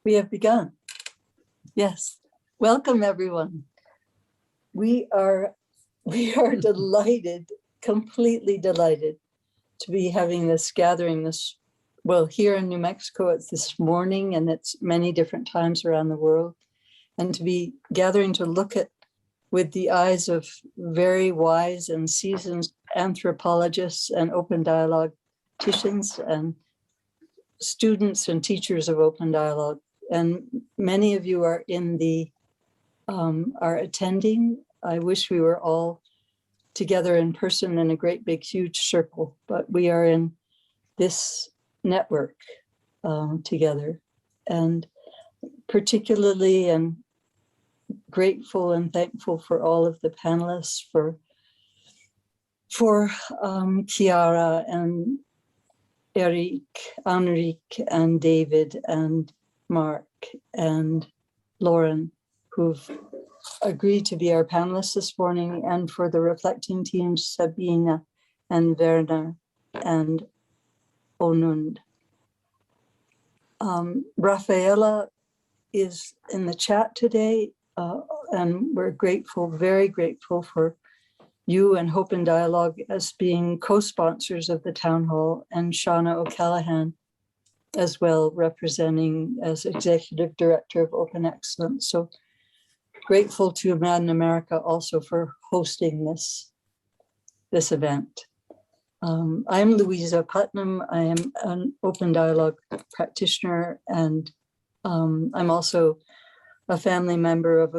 We have begun. Yes. Welcome, everyone. We are delighted, completely delighted to be having this gathering here in New Mexico, it's this morning, and it's many different times around the world. And to be gathering to look at with the eyes of very wise and seasoned anthropologists and open dialoguisticians and students and teachers of open dialogue. And many of you are are attending. I wish we were all together in person in a great big huge circle, but we are in this network together, and particularly and grateful and thankful for all of the panelists, for Chiara and Eric, Enrique and David and Mark and Lauren, who've agreed to be our panelists this morning, and for the reflecting teams, Sabrina and Werner and Onund. Rafaela is in the chat today, and we're grateful, very grateful for you and Hope and Dialogue as being co-sponsors of the town hall, and Shauna O'Callaghan as well, representing as executive director of Open Excellence. So grateful to Madden America also for hosting this event. I'm Louisa Putnam. I am an open dialogue practitioner, and I'm also a family member of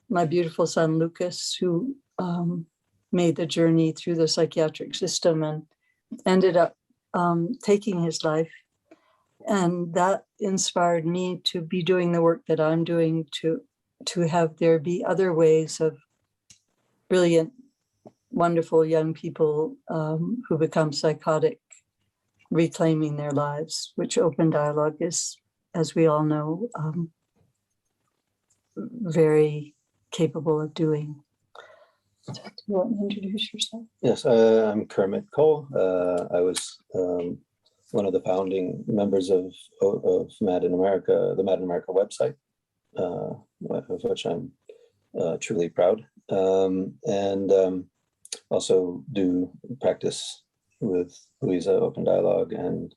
my beautiful son, Lucas, who made the journey through the psychiatric system and ended up taking his life. And that inspired me to be doing the work that I'm doing, to have there be other ways of brilliant, wonderful young people who become psychotic reclaiming their lives, which open dialogue is, as we all know, very capable of doing. So, do you want to introduce yourself? Yes, I'm Kermit Cole. I was one of the founding members of Madden America, the Madden America website, of which I'm truly proud, and also do practice with Louisa Open Dialogue and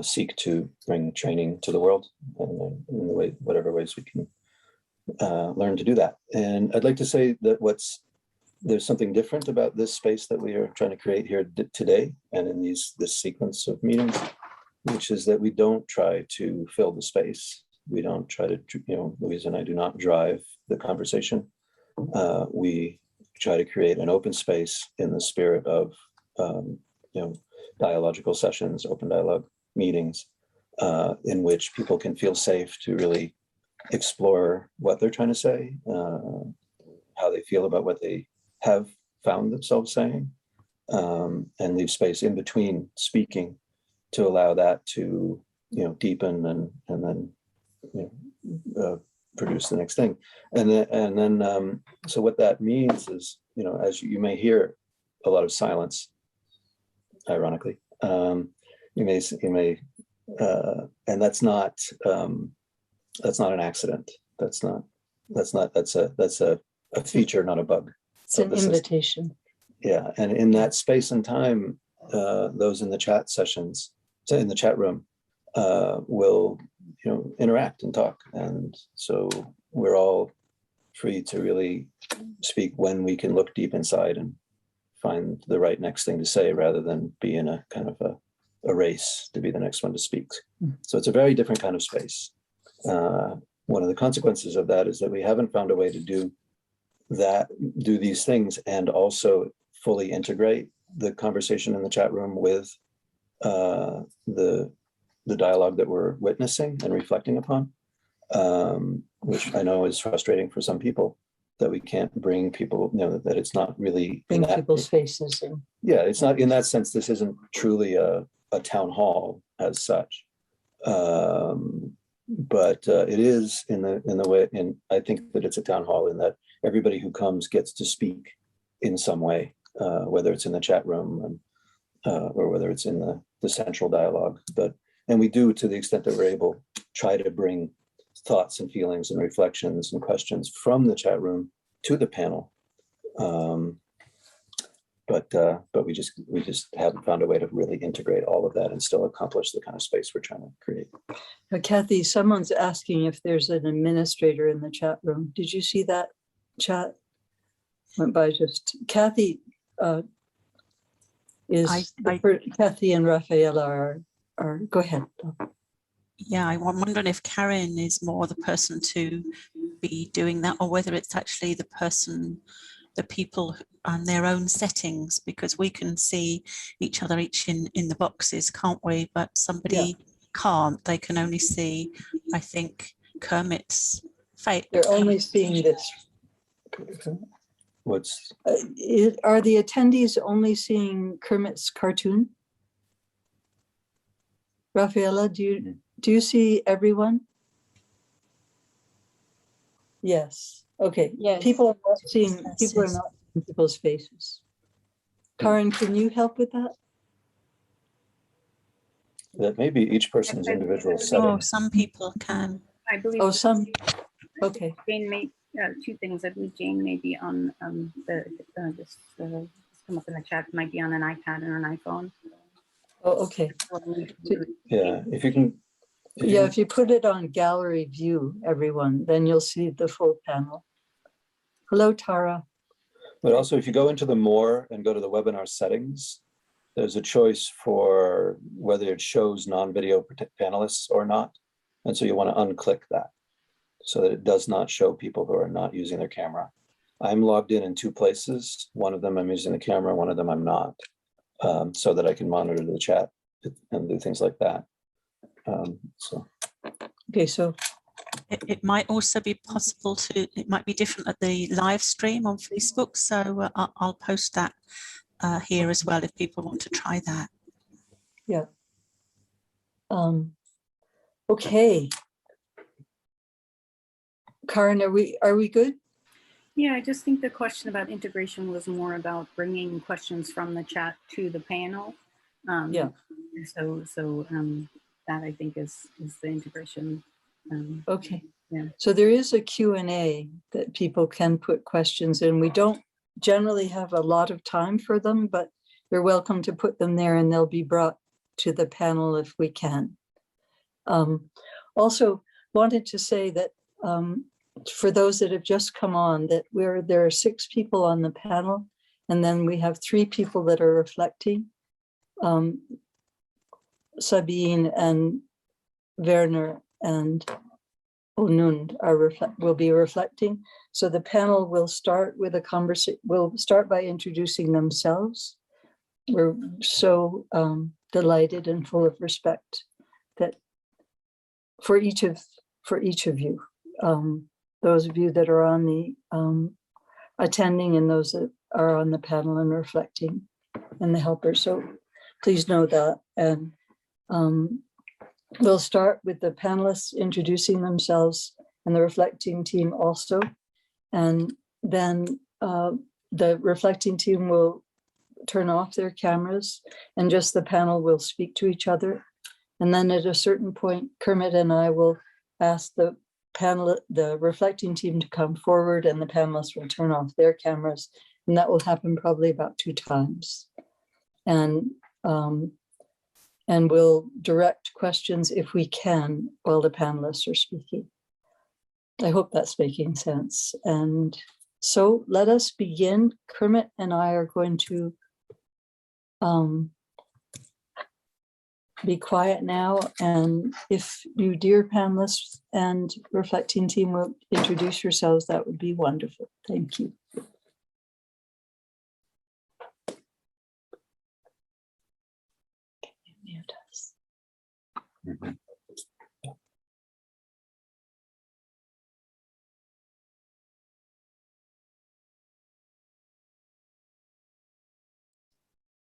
seek to bring training to the world in whatever ways we can learn to do that. And I'd like to say that there's something different about this space that we are trying to create here today and in this sequence of meetings, which is that we don't try to fill the space. We don't try to, Louisa and I do not drive the conversation. We try to create an open space in the spirit of, dialogical sessions, open dialogue meetings, in which people can feel safe to really explore what they're trying to say, how they feel about what they have found themselves saying, and leave space in between speaking to allow that to, deepen and then, produce the next thing. And then, so what that means is, as you may hear a lot of silence, ironically, you may, and that's not an accident. That's a feature, not a bug. It's an invitation. Yeah, and in that space and time, those in the chat sessions, so in the chat room, will interact and talk, and so we're all free to really speak when we can look deep inside and find the right next thing to say, rather than be in a kind of a race to be the next one to speak. So it's a very different kind of space. One of the consequences of that is that we haven't found a way to do these things and also fully integrate the conversation in the chat room with the dialogue that we're witnessing and reflecting upon, which I know is frustrating for some people, that we can't bring people, that it's not really bring people's faces in. Yeah, it's not in that sense. This isn't truly a town hall as such, but it is in the way. And I think that it's a town hall in that everybody who comes gets to speak in some way, whether it's in the chat room or whether it's in the central dialogue. But And we do, to the extent that we're able, try to bring thoughts and feelings and reflections and questions from the chat room to the panel. But we just haven't found a way to really integrate all of that and still accomplish the kind of space we're trying to create. Now, Kathy, someone's asking if there's an administrator in the chat room. Did you see that chat? Went by just Kathy Kathy and Rafaela are go ahead. Yeah, I'm wondering if Karen is more the person to be doing that, or whether it's actually the people on their own settings, because we can see each other each in the boxes, can't we? But somebody can't. They can only see, I think, Kermit's face. They're only seeing this. What's Are the attendees only seeing Kermit's cartoon? Rafaela, do you see everyone? Yes. Okay. Yes. People are not seeing people's faces. Karen, can you help with that? that maybe each person's individual Oh, setting. some people can. I believe. Oh, some. Okay. Jane may, two things. I believe Jane may be on just come up in the chat, might be on an iPad and an iPhone. Oh, okay. Yeah, if you can. If you put it on gallery view, everyone, then you'll see the full panel. Hello, Tara. But also, if you go into the more and go to the webinar settings, there's a choice for whether it shows non-video panelists or not. And so you want to unclick that so that it does not show people who are not using their camera. I'm logged in two places. One of them I'm using the camera, one of them I'm not, so that I can monitor the chat and do things like that. Okay, so It might also be possible it might be different at the live stream on Facebook. So I'll post that here as well if people want to try that. yeah. Okay. Karen, are we good? Yeah, I just think the question about integration was more about bringing questions from the chat to the panel. So that I think is the integration. Okay. Yeah. So there is a Q&A that people can put questions in. We don't generally have a lot of time for them, but you're welcome to put them there and they'll be brought to the panel if we can. Also wanted to say that for those that have just come on, that there are 6 people on the panel, and then we have 3 people that are reflecting. Sabine and Werner and Onund will be reflecting. So the panel will start with a conversation. We'll start by introducing themselves. We're so delighted and full of respect that for each of you, those of you that are on the attending and those that are on the panel and reflecting, and the helpers. So please know that. And we'll start with the panelists introducing themselves and the reflecting team also. And then the reflecting team will turn off their cameras and just the panel will speak to each other. And then at a certain point, Kermit and I will ask the reflecting team to come forward and the panelists will turn off their cameras. And that will happen probably about 2 times. And we'll direct questions if we can while the panelists are speaking. I hope that's making sense. And so let us begin. Kermit and I are going to be quiet now. And if you, dear panelists and reflecting team, will introduce yourselves, that would be wonderful. Thank you.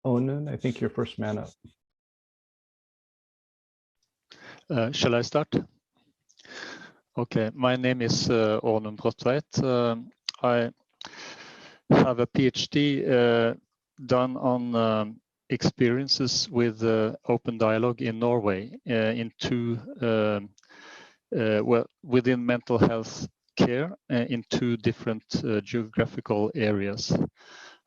Onan, I think you're first man up. Shall I start? Okay, my name is Onan Bråtveit. I have a PhD done on experiences with open dialogue in Norway in two, well, within mental health care in two different geographical areas.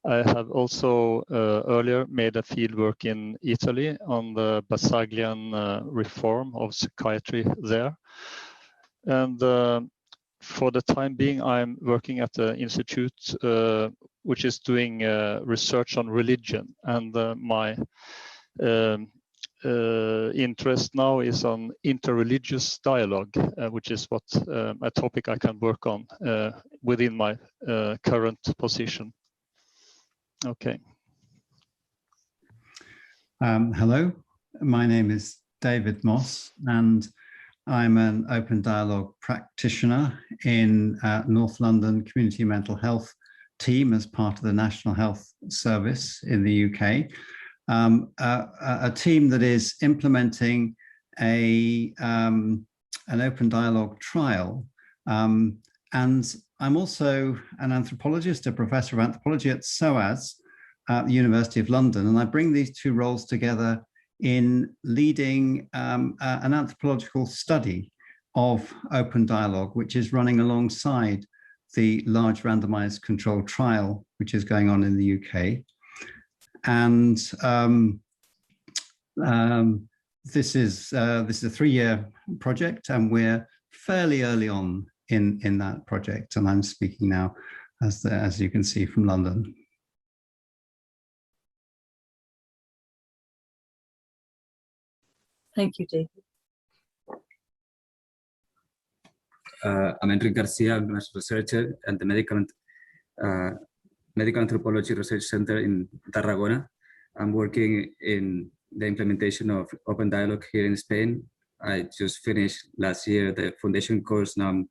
I have also earlier made a fieldwork in Italy on the Basaglian reform of psychiatry there. And for the time being, I'm working at the institute which is doing research on religion. And my interest now is on interreligious dialogue, which is what a topic I can work on within my current position. Okay. Hello, my name is David Moss, and I'm an open dialogue practitioner in North London Community Mental Health team as part of the National Health Service in the UK. A team that is implementing an open dialogue trial. And I'm also an anthropologist, a professor of anthropology at SOAS at the University of London. And I bring these two roles together in leading an anthropological study of open dialogue, which is running alongside the large randomized controlled trial, which is going on in the UK. And this is a 3-year project, and we're fairly early on in that project. And I'm speaking now, as you can see, from London. Thank you, David. I'm Enrique Garcia. I'm a researcher at the Medical Anthropology Research Center in Tarragona. I'm working in the implementation of open dialogue here in Spain. I just finished last year the foundation course. Now I'm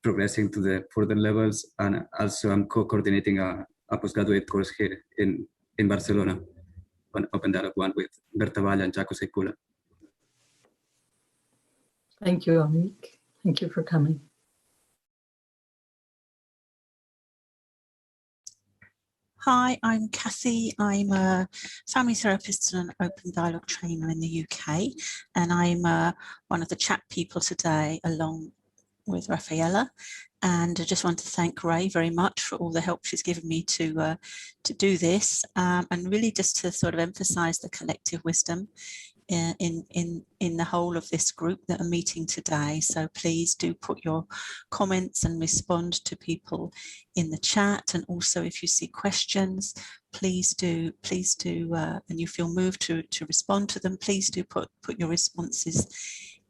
progressing to the further levels, and also I'm co-coordinating a postgraduate course here in Barcelona on Open Dialogue 1 with Berta Valla and Jaco Sekula. Thank you, Enrique. Thank you for coming. Hi, I'm Kathy. I'm a family therapist and an open dialogue trainer in the UK, and I'm one of the chat people today along with Rafaela. And I just want to thank Ray very much for all the help she's given me to do this, and really just to sort of emphasize the collective wisdom in the whole of this group that are meeting today. So please do put your comments and respond to people in the chat. And also, if you see questions, please do, and you feel moved to respond to them, please do put your responses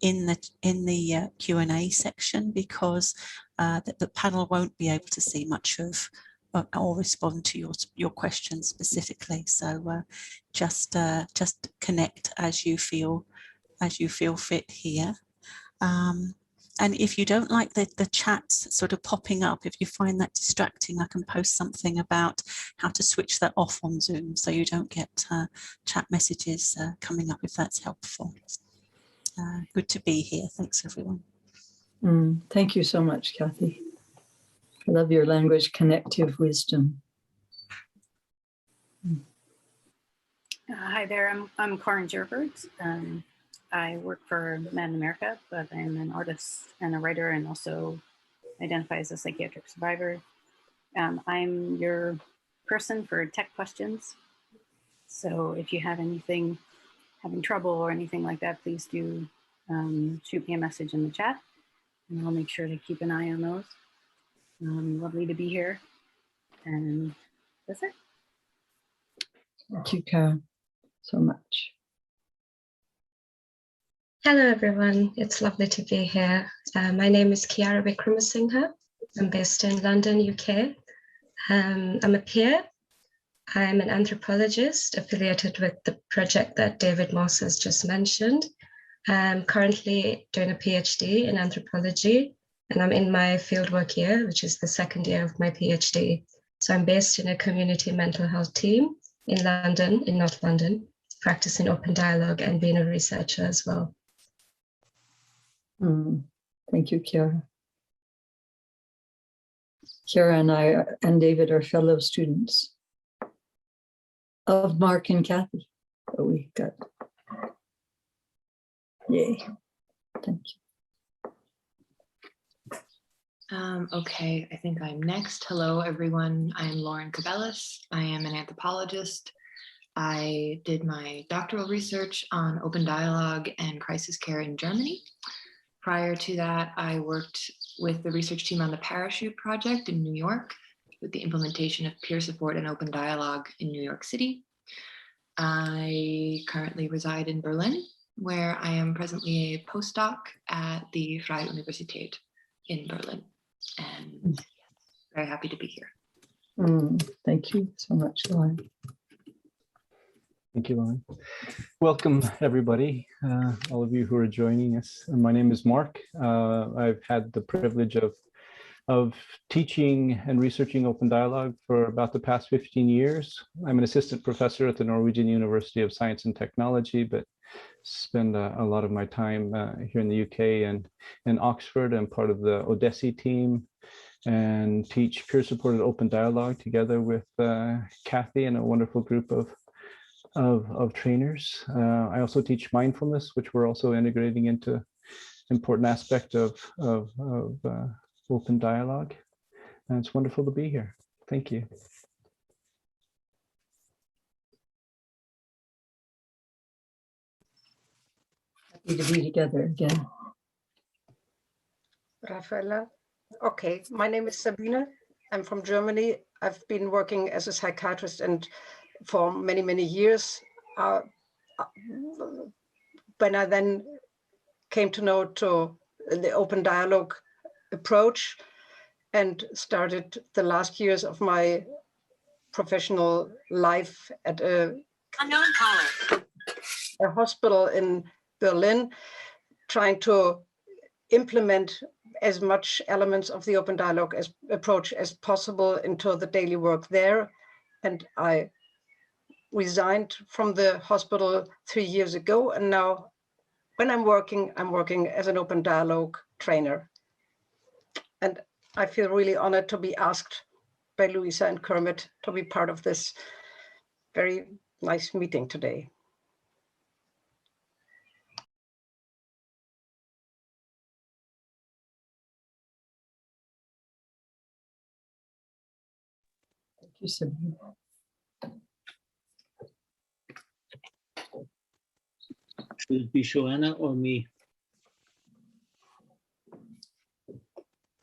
in the Q&A section, because the panel won't be able to see much of or respond to your questions specifically. So just connect as you feel fit here. And if you don't like the chats sort of popping up, if you find that distracting, I can post something about how to switch that off on Zoom so you don't get chat messages coming up, if that's helpful. Good to be here. Thanks, everyone. Thank you so much, Kathy. I love your language, connective wisdom. Hi there, I'm Corin Gerbert. I work for Mad in America, but I'm an artist and a writer, and also identify as a psychiatric survivor. I'm your person for tech questions. So if you have anything, having trouble or anything like that, please do shoot me a message in the chat, and I'll make sure to keep an eye on those. Lovely to be here, and that's it. Thank you, Karen, so much. Hello, everyone. It's lovely to be here. My name is Kiara Wickramasinghe. I'm based in London, UK. I'm a peer. I'm an anthropologist affiliated with the project that David Moss has just mentioned. I'm currently doing a PhD in anthropology, and I'm in my fieldwork year, which is the second year of my PhD. So I'm based in a community mental health team in London, in North London, practicing open dialogue and being a researcher as well. Thank you, Kiara. Kiara and I and David are fellow students of Mark and Kathy that we got. Yay. Thank you. Okay, I think I'm next. Hello, everyone. I'm Lauren Cabellis. I am an anthropologist. I did my doctoral research on open dialogue and crisis care in Germany. Prior to that, I worked with the research team on the Parachute Project in New York with the implementation of peer support and open dialogue in New York City. I currently reside in Berlin, where I am presently a postdoc at the Freie Universität in Berlin. And very happy to be here. Thank you so much, Lauren. Thank you, Lauren. Welcome, everybody, all of you who are joining us. My name is Mark. I've had the privilege of teaching and researching open dialogue for about the past 15 years. I'm an assistant professor at the Norwegian University of Science and Technology, but spend a lot of my time here in the UK and in Oxford. I'm part of the Odessi team and teach peer-supported open dialogue together with Kathy and a wonderful group of trainers. I also teach mindfulness, which we're also integrating into important aspect of open dialogue. And it's wonderful to be here. Thank you. Happy to be together again. Rafaela. Okay, my name is Sabrina. I'm from Germany. I've been working as a psychiatrist and for many, many years. When I then came to know to the open dialogue approach and started the last years of my professional life at a hospital in Berlin, trying to implement as much elements of the open dialogue approach as possible into the daily work there. And I resigned from the hospital 3 years ago. And now when I'm working as an open dialogue trainer. And I feel really honored to be asked by Louisa and Kermit to be part of this very nice meeting today. Thank you, Sabrina. Should it be Joanna or me?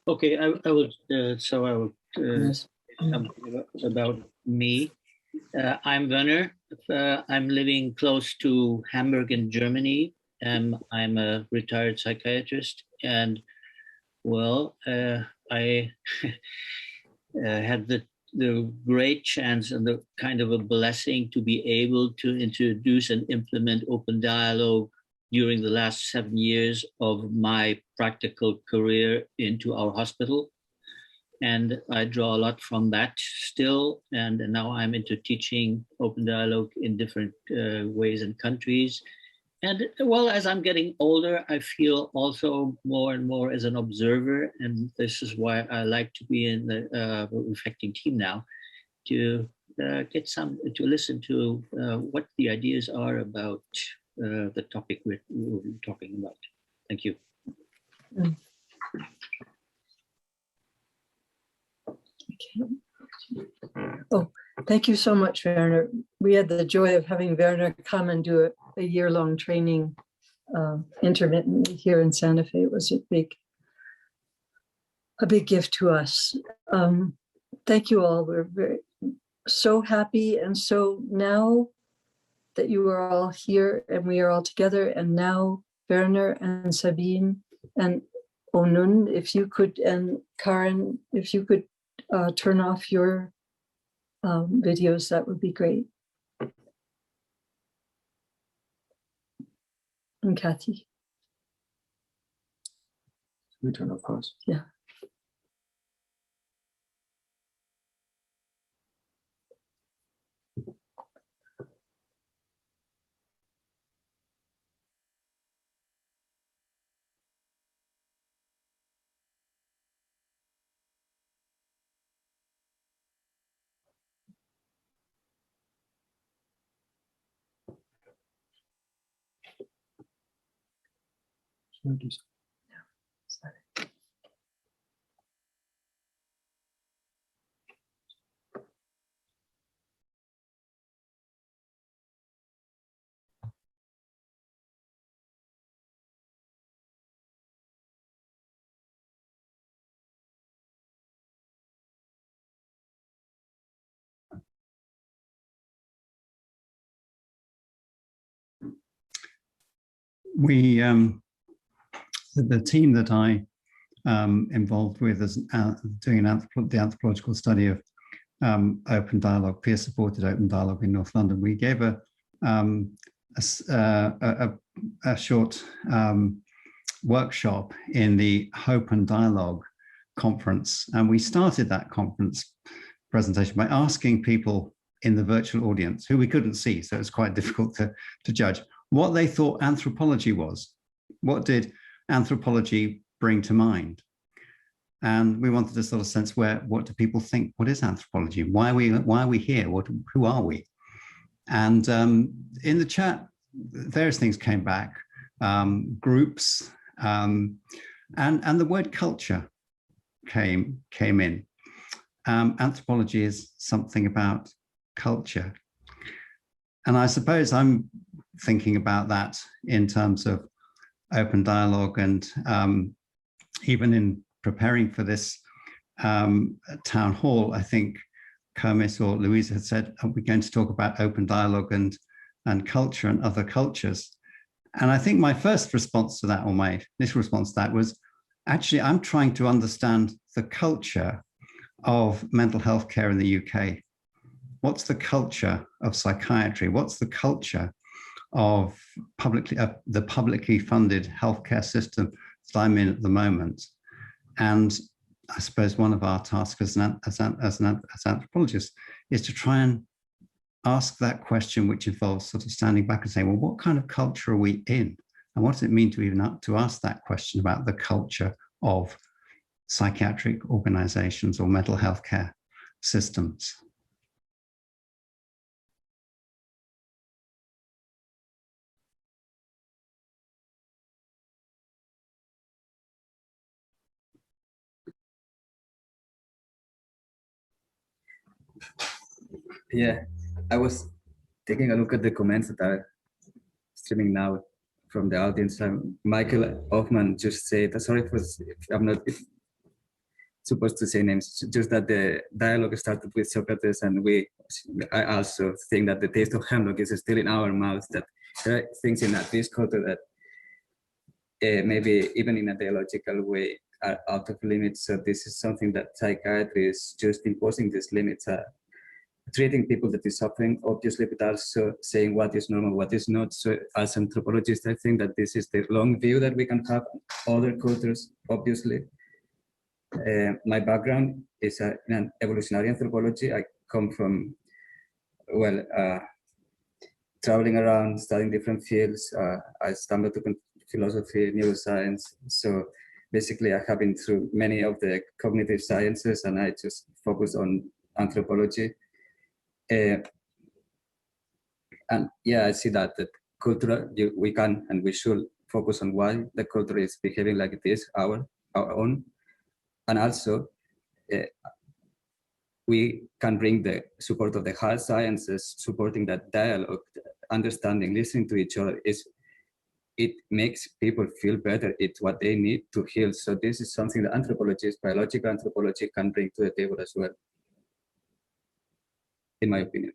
Okay, I will. So I will Yes. something about me. I'm Werner. I'm living close to Hamburg in Germany. I'm a retired psychiatrist, and well, I had the great chance and the kind of a blessing to be able to introduce and implement open dialogue during the last 7 years of my practical career into our hospital. And I draw a lot from that still. And now I'm into teaching open dialogue in different ways and countries. And well, as I'm getting older, I feel also more and more as an observer. And this is why I like to be in the reflecting team now, to get to listen to what the ideas are about the topic we're talking about. Thank you. Okay. Oh, thank you so much, Werner. We had the joy of having Werner come and do a year-long training intermittently here in Santa Fe. It was a big gift to us. Thank you all. We're so happy, and so now that you are all here and we are all together, and now Werner and Sabine and Onun, if you could, and Karen, if you could turn off your videos, that would be great. And Kathy. We turn off pause. Yeah. We, the team that I involved with as doing the anthropological study of open dialogue, peer-supported open dialogue in North London, we gave a short workshop in the Hope and Dialogue conference, and we started that conference presentation by asking people in the virtual audience, who we couldn't see, so it's quite difficult to judge, what they thought anthropology was. What did anthropology bring to mind? And we wanted to sort of sense what do people think? What is anthropology? Why are we here? Who are we? And in the chat, various things came back, groups, and the word culture came in. Anthropology is something about culture. And I suppose I'm thinking about that in terms of open dialogue, and even in preparing for this town hall, I think Kermit or Louisa had said, are we going to talk about open dialogue and culture and other cultures? And I think my first response to that, or my initial response to that, was actually I'm trying to understand the culture of mental health care in the UK. What's the culture of psychiatry? What's the culture of the publicly funded healthcare system that I'm in at the moment? And I suppose one of our tasks as anthropologists is to try and ask that question, which involves sort of standing back and saying, well, what kind of culture are we in? And what does it mean to even to ask that question about the culture of psychiatric organizations or mental health care systems? Yeah, I was taking a look at the comments that are streaming now from the audience. Michael Hoffman just said, sorry if I'm not supposed to say names, just that the dialogue started with Socrates, and I also think that the taste of hemlock is still in our mouths, that there are things in this culture that maybe even in a theological way are out of limits. So this is something that psychiatry is just imposing these limits, treating people that is suffering, obviously, but also saying what is normal, what is not. So as anthropologists, I think that this is the long view that we can have other cultures, obviously. My background is in evolutionary anthropology. I come from, traveling around, studying different fields. I stumbled upon philosophy, neuroscience. So basically, I have been through many of the cognitive sciences, and I just focus on anthropology. And yeah, I see that the culture, we can and we should focus on why the culture is behaving like it is, our own. And also, we can bring the support of the hard sciences, supporting that dialogue, understanding, listening to each other. It makes people feel better. It's what they need to heal. So this is something that anthropologists, biological anthropology can bring to the table as well, in my opinion.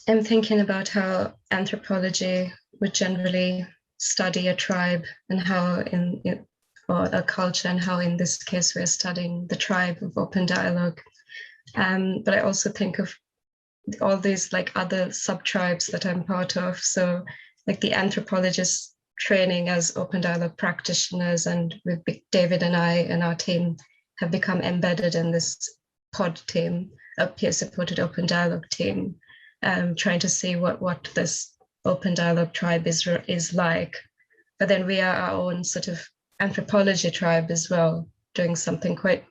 I'm thinking about how anthropology would generally study a tribe and how or a culture, and how in this case we're studying the tribe of open dialogue. But I also think of all these like other sub-tribes that I'm part of. So like the anthropologist training as open dialogue practitioners, and with David and I and our team have become embedded in this pod team, a peer-supported open dialogue team, trying to see what this open dialogue tribe is like. But then we are our own sort of anthropology tribe as well, doing something quite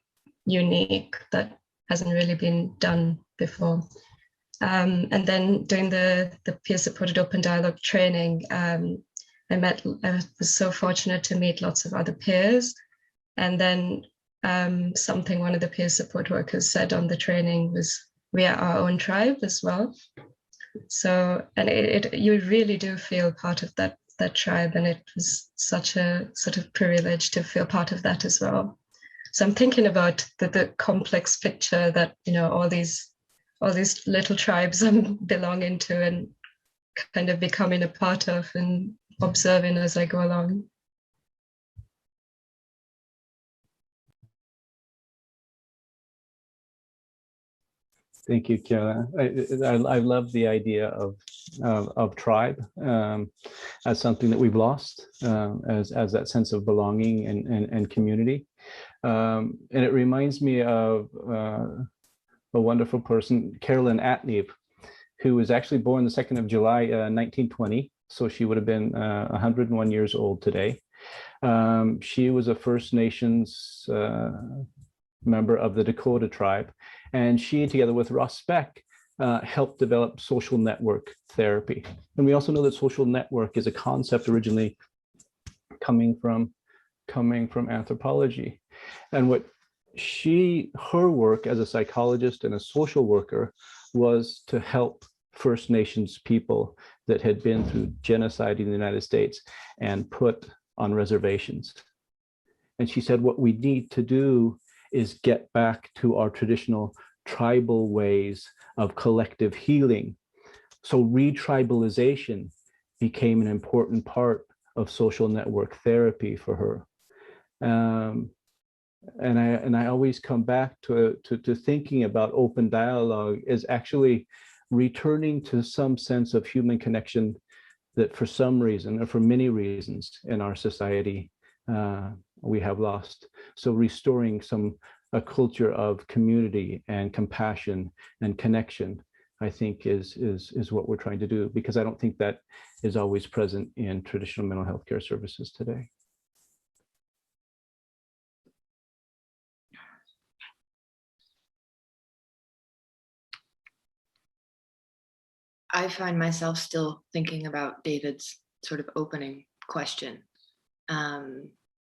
unique that hasn't really been done before. And then doing the peer-supported open dialogue training, I was so fortunate to meet lots of other peers. And then something one of the peer support workers said on the training was, we are our own tribe as well. So, and you really do feel part of that tribe, and it was such a sort of privilege to feel part of that as well. So I'm thinking about the complex picture that, you know, all these little tribes I'm belonging to and kind of becoming a part of and observing as I go along. Thank you, Kiara. I love the idea of tribe as something that we've lost, as that sense of belonging and community. And it reminds me of a wonderful person, Carolyn Atneve, who was actually born the 2nd of July, 1920. So she would have been 101 years old today. She was a First Nations member of the Dakota tribe. And she, together with Ross Speck, helped develop social network therapy. And we also know that social network is a concept originally coming from anthropology. And what her work as a psychologist and a social worker was to help First Nations people that had been through genocide in the United States and put on reservations. And she said, what we need to do is get back to our traditional tribal ways of collective healing. So retribalization became an important part of social network therapy for her. And I always come back to thinking about open dialogue as actually returning to some sense of human connection that for some reason, or for many reasons in our society, we have lost. So restoring a culture of community and compassion and connection, I think is what we're trying to do, because I don't think that is always present in traditional mental health care services today. I find myself still thinking about David's sort of opening question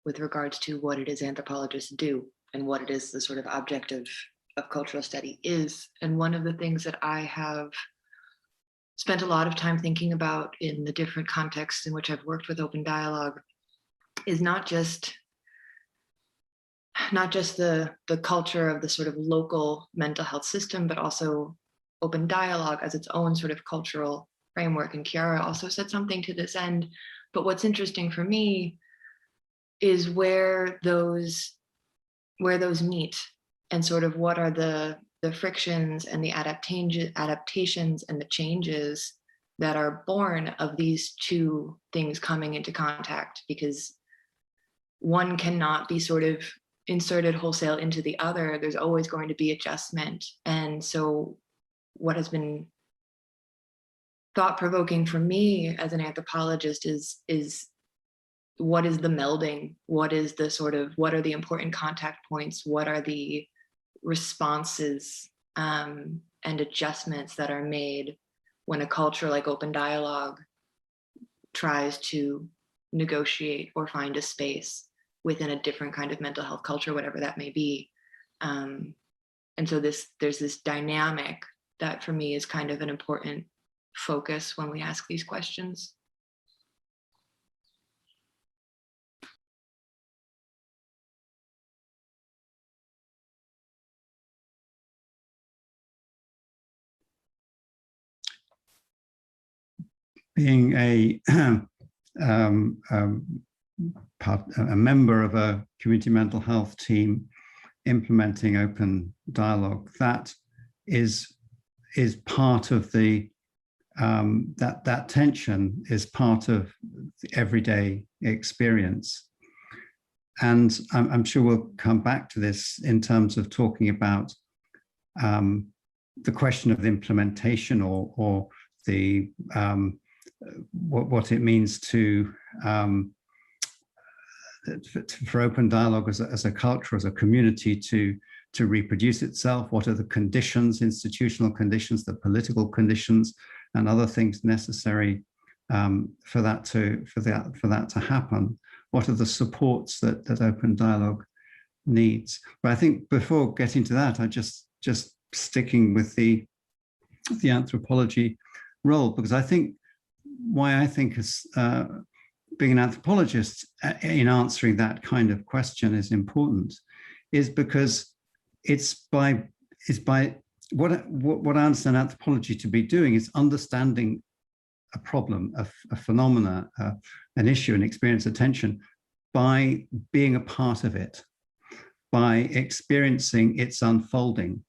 with regards to what it is anthropologists do and what it is the sort of objective of cultural study is. And one of the things that I have spent a lot of time thinking about in the different contexts in which I've worked with open dialogue is not just the culture of the sort of local mental health system, but also open dialogue as its own sort of cultural framework. And Chiara also said something to this end. But what's interesting for me is where those meet, and sort of what are the frictions and the adaptations and the changes that are born of these two things coming into contact, because one cannot be sort of inserted wholesale into the other. There's always going to be adjustment. And so what has been thought-provoking for me as an anthropologist is what is the melding? What are the important contact points? What are the responses and adjustments that are made when a culture like open dialogue tries to negotiate or find a space within a different kind of mental health culture, whatever that may be. And so there's this dynamic that for me is kind of an important focus when we ask these questions. Being a member of a community mental health team implementing open dialogue, that is part of the that tension is part of the everyday experience. And I'm sure we'll come back to this in terms of talking about the question of the implementation or the what it means to for open dialogue as a culture, as a community, to to reproduce itself? What are the conditions, institutional conditions, the political conditions, and other things necessary for that to happen? What are the supports that open dialogue needs? But I think before getting to that, I just sticking with the anthropology role, because I think why I think as being an anthropologist in answering that kind of question is important, is because it's by what I understand anthropology to be doing is understanding a problem, a phenomena, an issue, an experience, attention, by being a part of it, by experiencing its unfolding,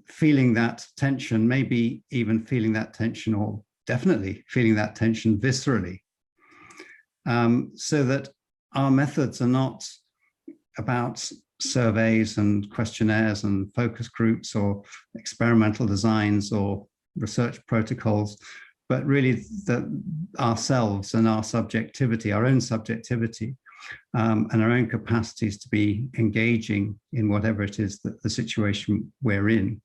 feeling that tension, maybe even feeling that tension, or definitely feeling that tension viscerally, so that our methods are not about surveys and questionnaires and focus groups or experimental designs or research protocols, but really ourselves and our subjectivity, our own subjectivity, and our own capacities to be engaging in whatever it is that the situation we're in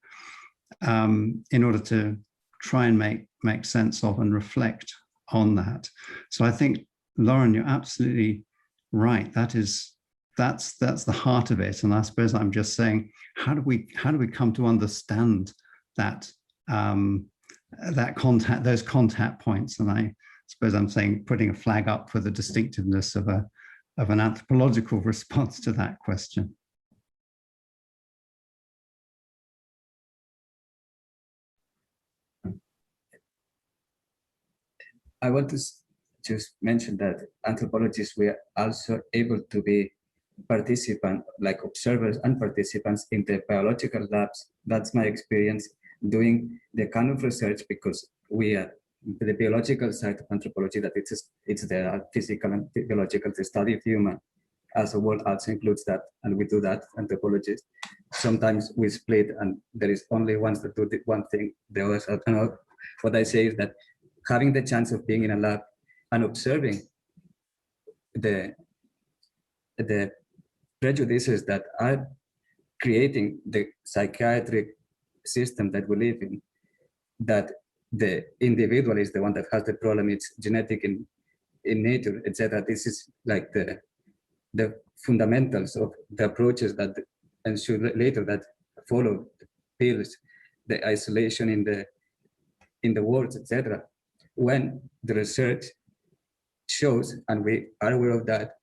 order to try and make sense of and reflect on that. So I think, Lauren, you're absolutely right. That's the heart of it. And I suppose I'm just saying, how do we come to understand that those contact points? And I suppose I'm saying putting a flag up for the distinctiveness of an anthropological response to that question. I want to just mention that anthropologists, we are also able to be participants, like observers and participants in the biological labs. That's my experience doing the kind of research, because we are the biological side of anthropology, that it's the physical and biological, the study of human as a word also includes that, and we do that, anthropologists. Sometimes we split and there is only ones that do the one thing, the others are not. What I say is that having the chance of being in a lab and observing the prejudices that are creating the psychiatric system that we live in, that the individual is the one that has the problem, it's genetic in nature, etc. This is like the fundamentals of the approaches that ensure later that follow the pills, the isolation in the words, etc. When the research shows, and we are aware of that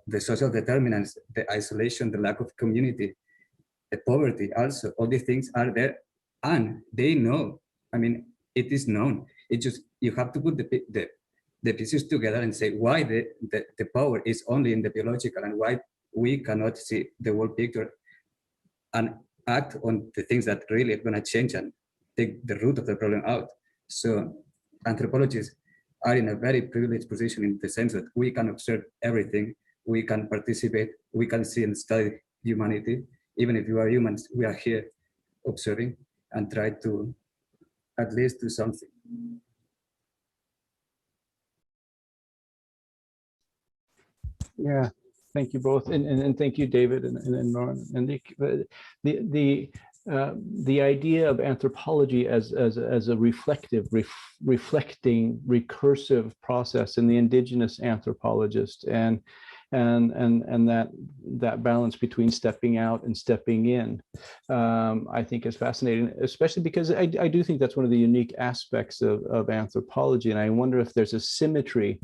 the social determinants, the isolation, the lack of community, the poverty, also all these things are there, and they know. I mean, it is known. It just, you have to put the pieces together and say why the power is only in the biological, and why we cannot see the whole picture and act on the things that really are going to change and take the root of the problem out. So anthropologists are in a very privileged position in the sense that we can observe everything, we can participate, we can see and study humanity. Even if you are humans, we are here observing and try to at least do something. Yeah, thank you both, and thank you, David and Lauren. And the idea of anthropology as a reflecting, recursive process in the indigenous anthropologist, and that balance between stepping out and stepping in, I think is fascinating, especially because I do think that's one of the unique aspects of anthropology. And I wonder if there's a symmetry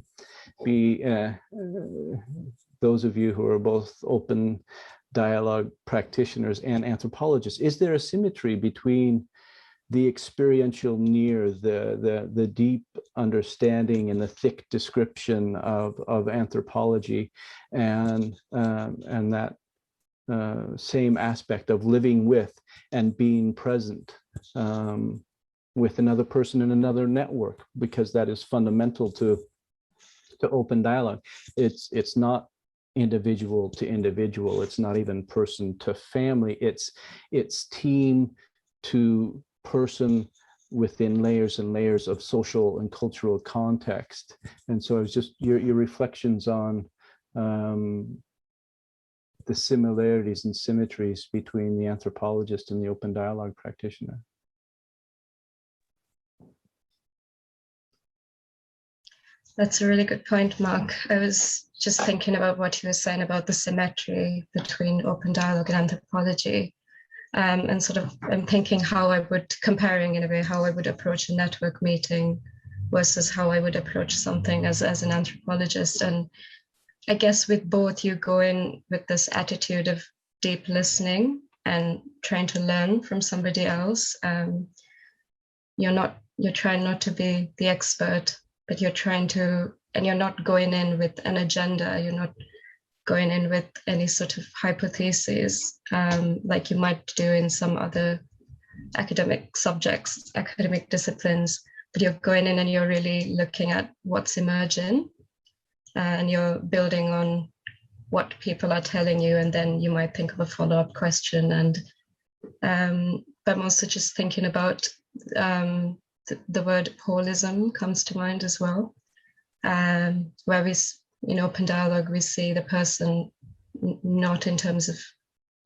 those of you who are both open dialogue practitioners and anthropologists, is there a symmetry between the experiential near, the deep understanding and the thick description of anthropology, and that same aspect of living with and being present with another person in another network, because that is fundamental to open dialogue. It's not individual to individual, it's not even person to family, it's team to person within layers and layers of social and cultural context. And so it's just your reflections on the similarities and symmetries between the anthropologist and the open dialogue practitioner? That's a really good point, Mark. I was just thinking about what you were saying about the symmetry between open dialogue and anthropology. And sort of I'm thinking how I would, comparing in a way, how I would approach a network meeting versus how I would approach something as an anthropologist. And I guess with both, you go in with this attitude of deep listening and trying to learn from somebody else. You're trying not to be the expert, but you're trying to, and you're not going in with an agenda. You're not going in with any sort of hypotheses like you might do in some other academic subjects, academic disciplines, but you're going in and you're really looking at what's emerging and you're building on what people are telling you, and then you might think of a follow-up question. And but I'm also just thinking about the word holism comes to mind as well, where we, in open dialogue, we see the person not in terms of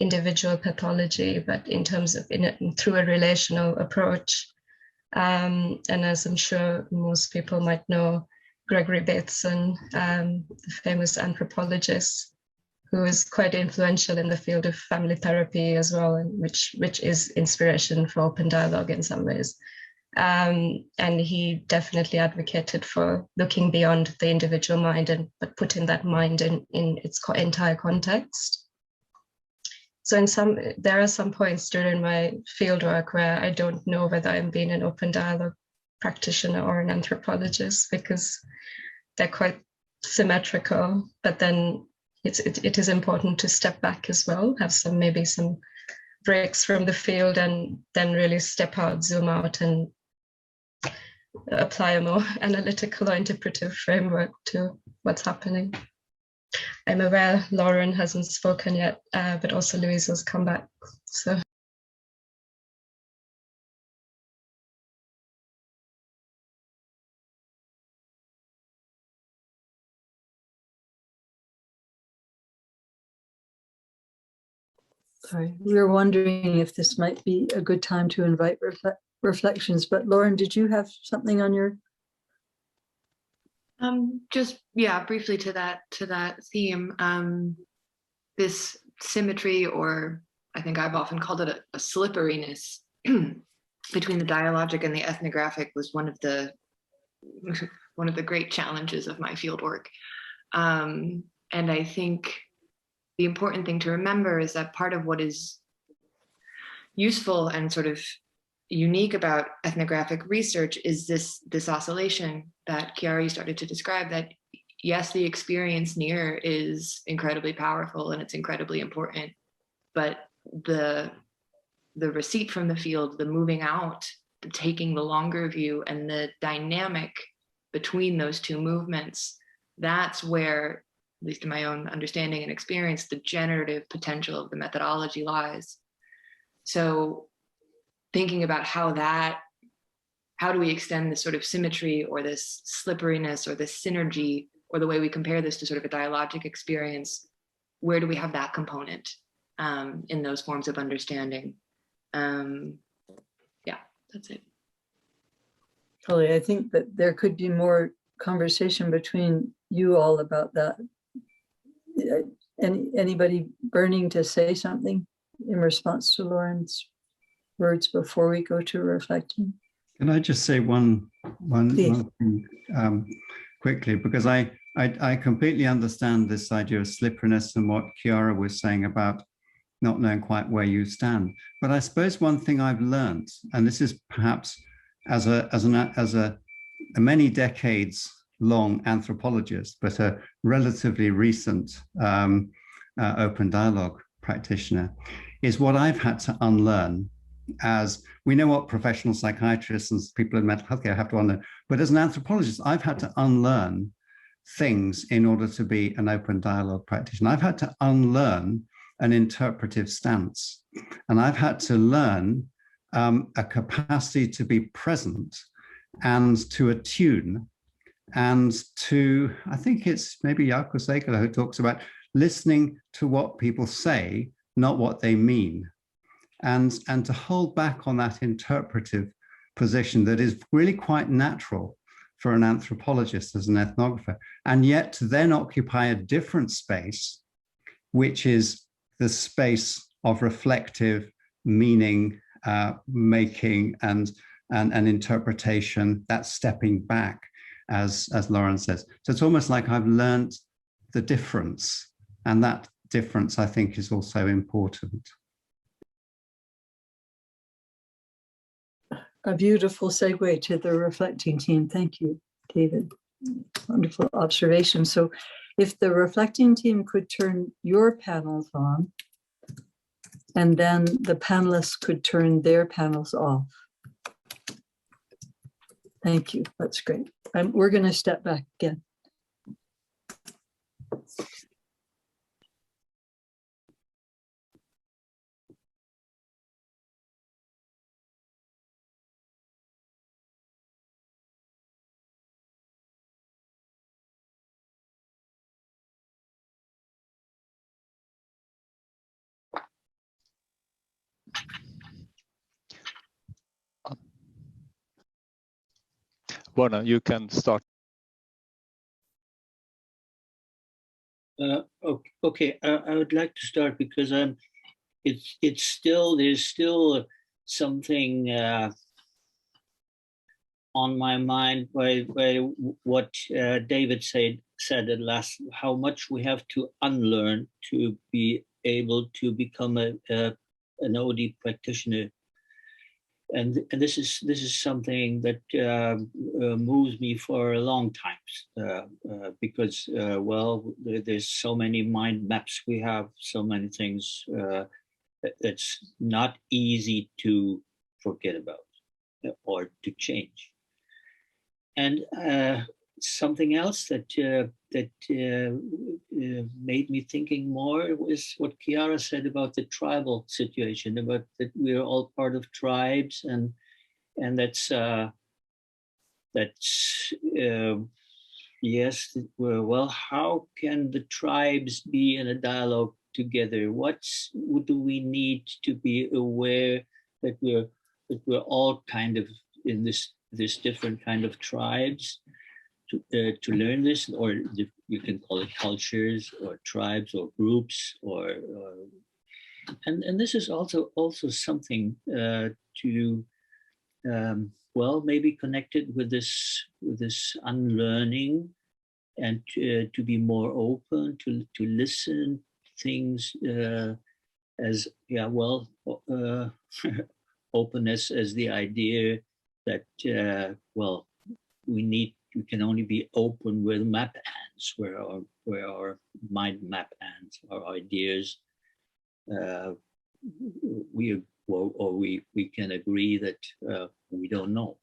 individual pathology, but in terms of through a relational approach. And as I'm sure most people might know, Gregory Bateson, the famous anthropologist, who is quite influential in the field of family therapy as well, and which is inspiration for open dialogue in some ways. And he definitely advocated for looking beyond the individual mind but putting that mind in its entire context. So there are some points during my fieldwork where I don't know whether I'm being an open dialogue practitioner or an anthropologist, because they're quite symmetrical, but then it is important to step back as well, have maybe some breaks from the field, and then really step out, zoom out, and apply a more analytical or interpretive framework to what's happening. I'm aware Lauren hasn't spoken yet, but also Louisa's come back. So. Sorry, we were wondering if this might be a good time to invite reflections, but Lauren, did you have something on your? Just, yeah, briefly to that theme, this symmetry, or I think I've often called it a slipperiness between the dialogic and the ethnographic was one of the great challenges of my fieldwork. And I think the important thing to remember is that part of what is useful and sort of unique about ethnographic research is this oscillation that Chiara started to describe, that yes, the experience near is incredibly powerful and it's incredibly important, but the receipt from the field, the moving out, the taking the longer view, and the dynamic between those two movements, that's where, at least in my own understanding and experience, the generative potential of the methodology lies. So thinking about how do we extend this sort of symmetry or this slipperiness or this synergy, or the way we compare this to sort of a dialogic experience, where do we have that component in those forms of understanding? Yeah, that's it. Probably, I think that there could be more conversation between you all about that. Anybody burning to say something in response to Lauren's words before we go to reflecting? Can I just say one thing quickly, because I completely understand this idea of slipperiness and what Chiara was saying about not knowing quite where you stand. But I suppose one thing I've learned, and this is perhaps as a many decades long anthropologist, but a relatively recent open dialogue practitioner, is what I've had to unlearn. As we know what professional psychiatrists and people in mental health care have to unlearn, but as an anthropologist, I've had to unlearn things in order to be an open dialogue practitioner. I've had to unlearn an interpretive stance, and I've had to learn a capacity to be present and to attune, and to, I think it's maybe Jaakko Seikola who talks about listening to what people say, not what they mean. And to hold back on that interpretive position that is really quite natural for an anthropologist as an ethnographer, and yet to then occupy a different space, which is the space of reflective meaning making and interpretation, that stepping back, as Lauren says. So it's almost like I've learned the difference, and that difference, I think, is also important. A beautiful segue to the reflecting team. Thank you, David. Wonderful observation. So if the reflecting team could turn your panels on, and then the panelists could turn their panels off. Thank you. That's great. We're going to step back again. Werner, you can start. Okay, I would like to start because there's still something on my mind by what David said at last, how much we have to unlearn to be able to become an OD practitioner. And this is something that moves me for a long time, because well, there's so many mind maps we have, so many things that's not easy to forget about or to change. And something else that made me thinking more was what Chiara said about the tribal situation, about that we're all part of tribes, and that's yes, well, how can the tribes be in a dialogue together? What do we need to be aware that we're all kind of in this different kind of tribes to learn this, or you can call it cultures or tribes or groups, or and this is also something to well, maybe connected with this unlearning, and to be more open to listen things as well, openness as the idea that well, we can only be open where the map ends, where our mind map ends, our ideas. We can agree that we don't know.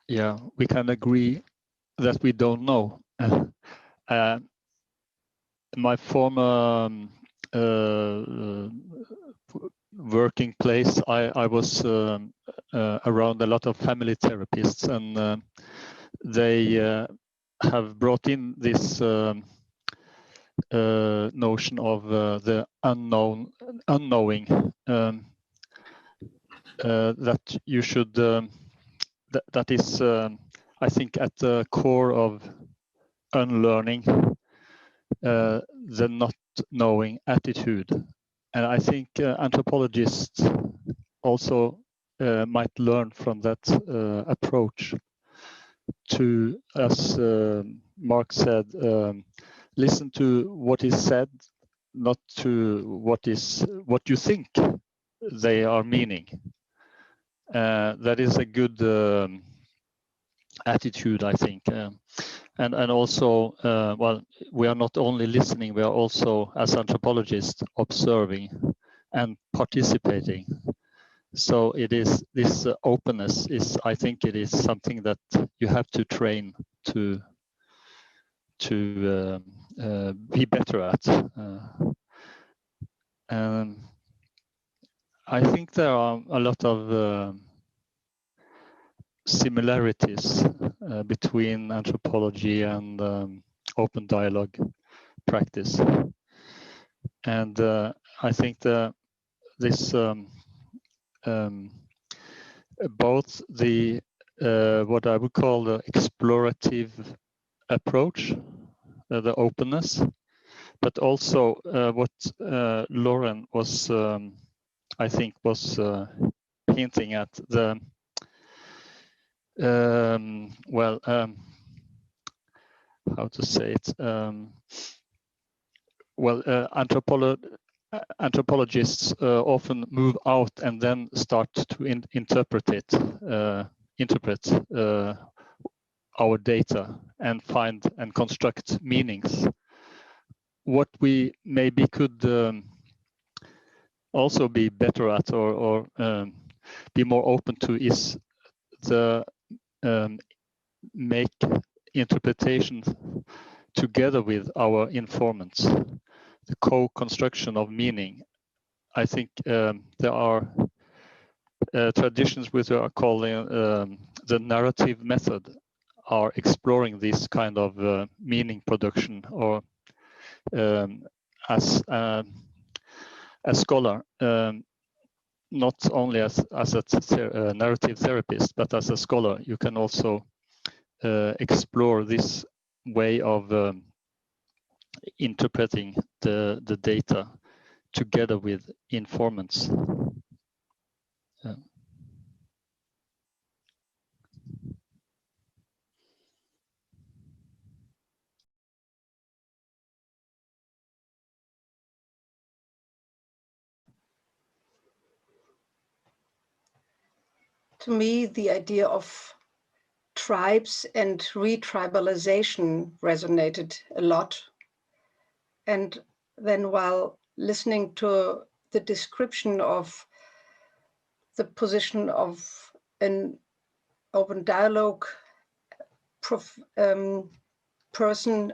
Yeah, we can agree that we don't know. My former working place, I was around a lot of family therapists, and they have brought in this notion of the unknowing, that you should that is I think at the core of unlearning, the not knowing attitude. And I think anthropologists also might learn from that approach to, as Mark said, listen to what is said, not to what you think they are meaning. That is a good attitude, I think. And also, well, we are not only listening, we are also, as anthropologists, observing and participating. So it is this openness is, I think, it is something that you have to train to be better at. I think there are a lot of similarities between anthropology and open dialogue practice, and I think this both the what I would call the explorative approach, the openness, but also what Lauren was, I think, was hinting at the how to say it? Anthropologists often move out and then start to interpret our data and find and construct meanings. What we maybe could also be better at or be more open to is the make interpretation together with our informants, the co-construction of meaning. I think there are traditions which are calling the narrative method are exploring this kind of meaning production, or as a scholar, not only as a narrative therapist, but as a scholar, you can also explore this way of interpreting the data together with informants. To me, the idea of tribes and retribalization resonated a lot. And then while listening to the description of the position of an open dialogue person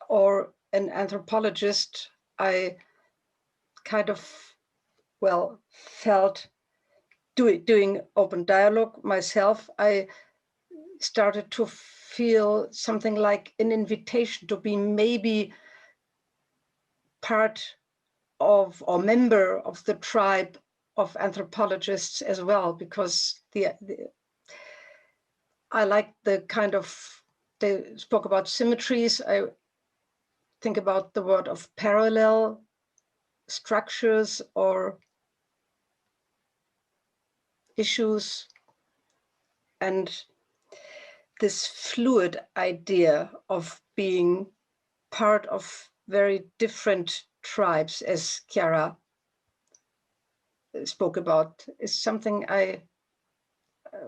or an anthropologist, I kind of, well, felt doing open dialogue myself, I started to feel something like an invitation to be maybe part of or member of the tribe of anthropologists as well, because I like the kind of, they spoke about symmetries. I think about the word of parallel structures or issues, and this fluid idea of being part of very different tribes, as Chiara spoke about, is something I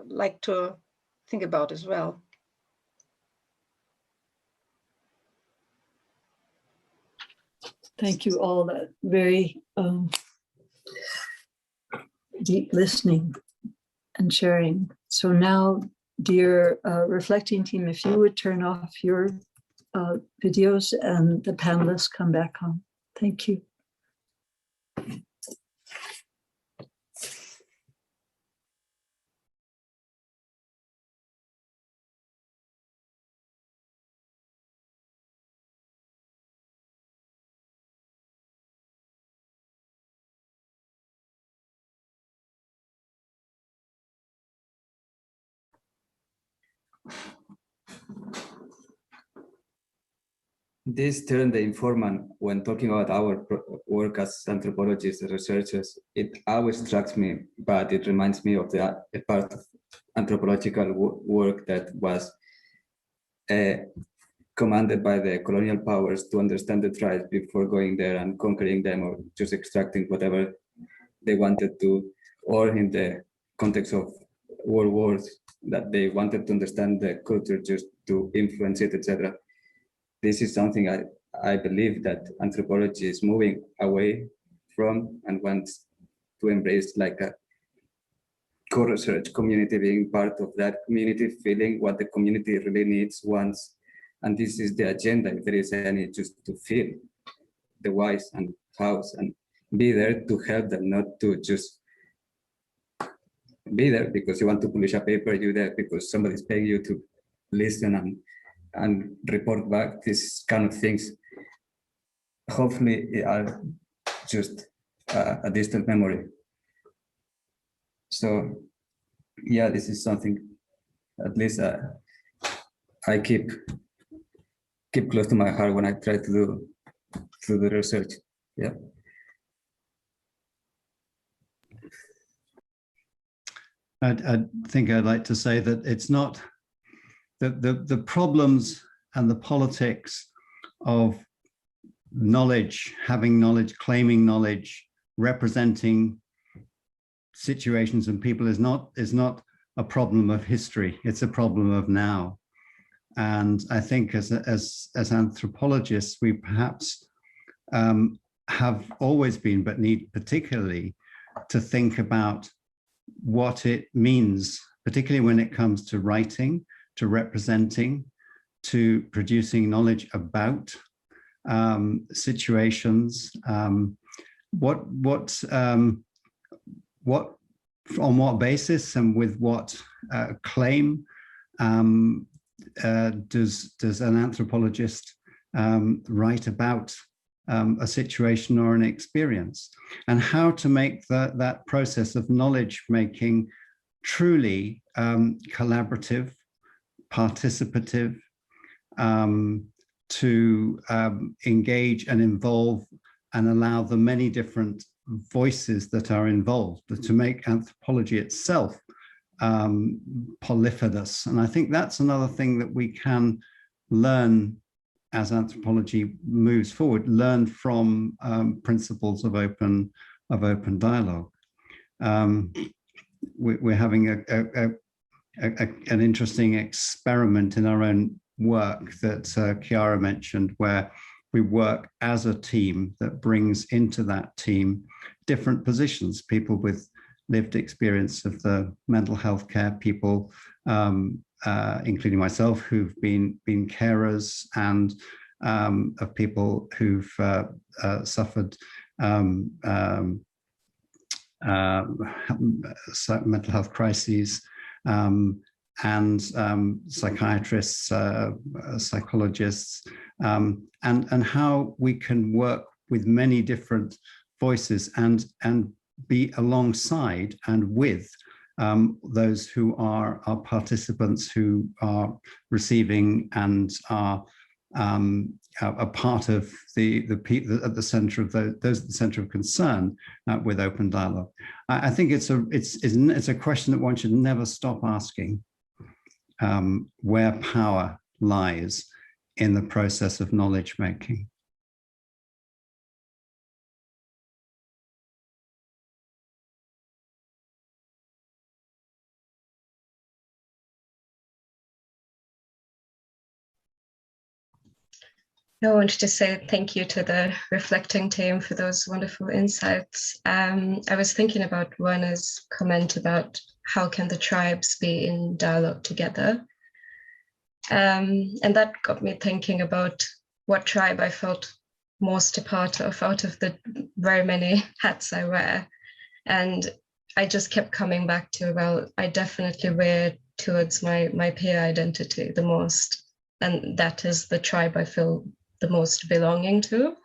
like to think about as well. Thank you all, that very deep listening and sharing. So now, dear reflecting team, if you would turn off your videos and the panelists come back on. Thank you. This term, the informant, when talking about our work as anthropologists and researchers, it always strikes me, but it reminds me of a part of anthropological work that was commanded by the colonial powers to understand the tribes before going there and conquering them, or just extracting whatever they wanted to, or in the context of world wars, that they wanted to understand the culture just to influence it, etc. This is something I believe that anthropology is moving away from and wants to embrace, like a co-research community, being part of that community, feeling what the community really needs, wants. And this is the agenda, if there is any, just to feel the whys and hows and be there to help them, not to just be there because you want to publish a paper. You're there because somebody's paying you to listen and report back. These kind of things hopefully are just a distant memory. So yeah, this is something at least I keep close to my heart when I try to do the research. Yeah. I think I'd like to say that it's not the problems and the politics of knowledge, having knowledge, claiming knowledge, representing situations and people is not a problem of history. It's a problem of now. And I think as anthropologists, we perhaps have always been, but need particularly to think about what it means, particularly when it comes to writing, to representing, to producing knowledge about situations. What on what basis and with what claim does an anthropologist write about a situation or an experience, and how to make that process of knowledge making truly collaborative, participative, to engage and involve and allow the many different voices that are involved, to make anthropology itself polyphonous. And I think that's another thing that we can learn as anthropology moves forward, learn from principles of open dialogue. We're having an interesting experiment in our own work that Chiara mentioned, where we work as a team that brings into that team different positions, people with lived experience of the mental health care, people, including myself, who've been carers, and of people who've suffered mental health crises, and psychiatrists, psychologists, and how we can work with many different voices and be alongside and with those who are our participants, who are receiving and are a part of the people at the center of those at the center of concern with open dialogue. I think it's a question that one should never stop asking, where power lies in the process of knowledge making. I wanted to say thank you to the reflecting team for those wonderful insights. I was thinking about Werner's comment about how can the tribes be in dialogue together. And that got me thinking about what tribe I felt most a part of out of the very many hats I wear. And I just kept coming back to, well, I definitely wear towards my peer identity the most. And that is the tribe I feel the most belonging to.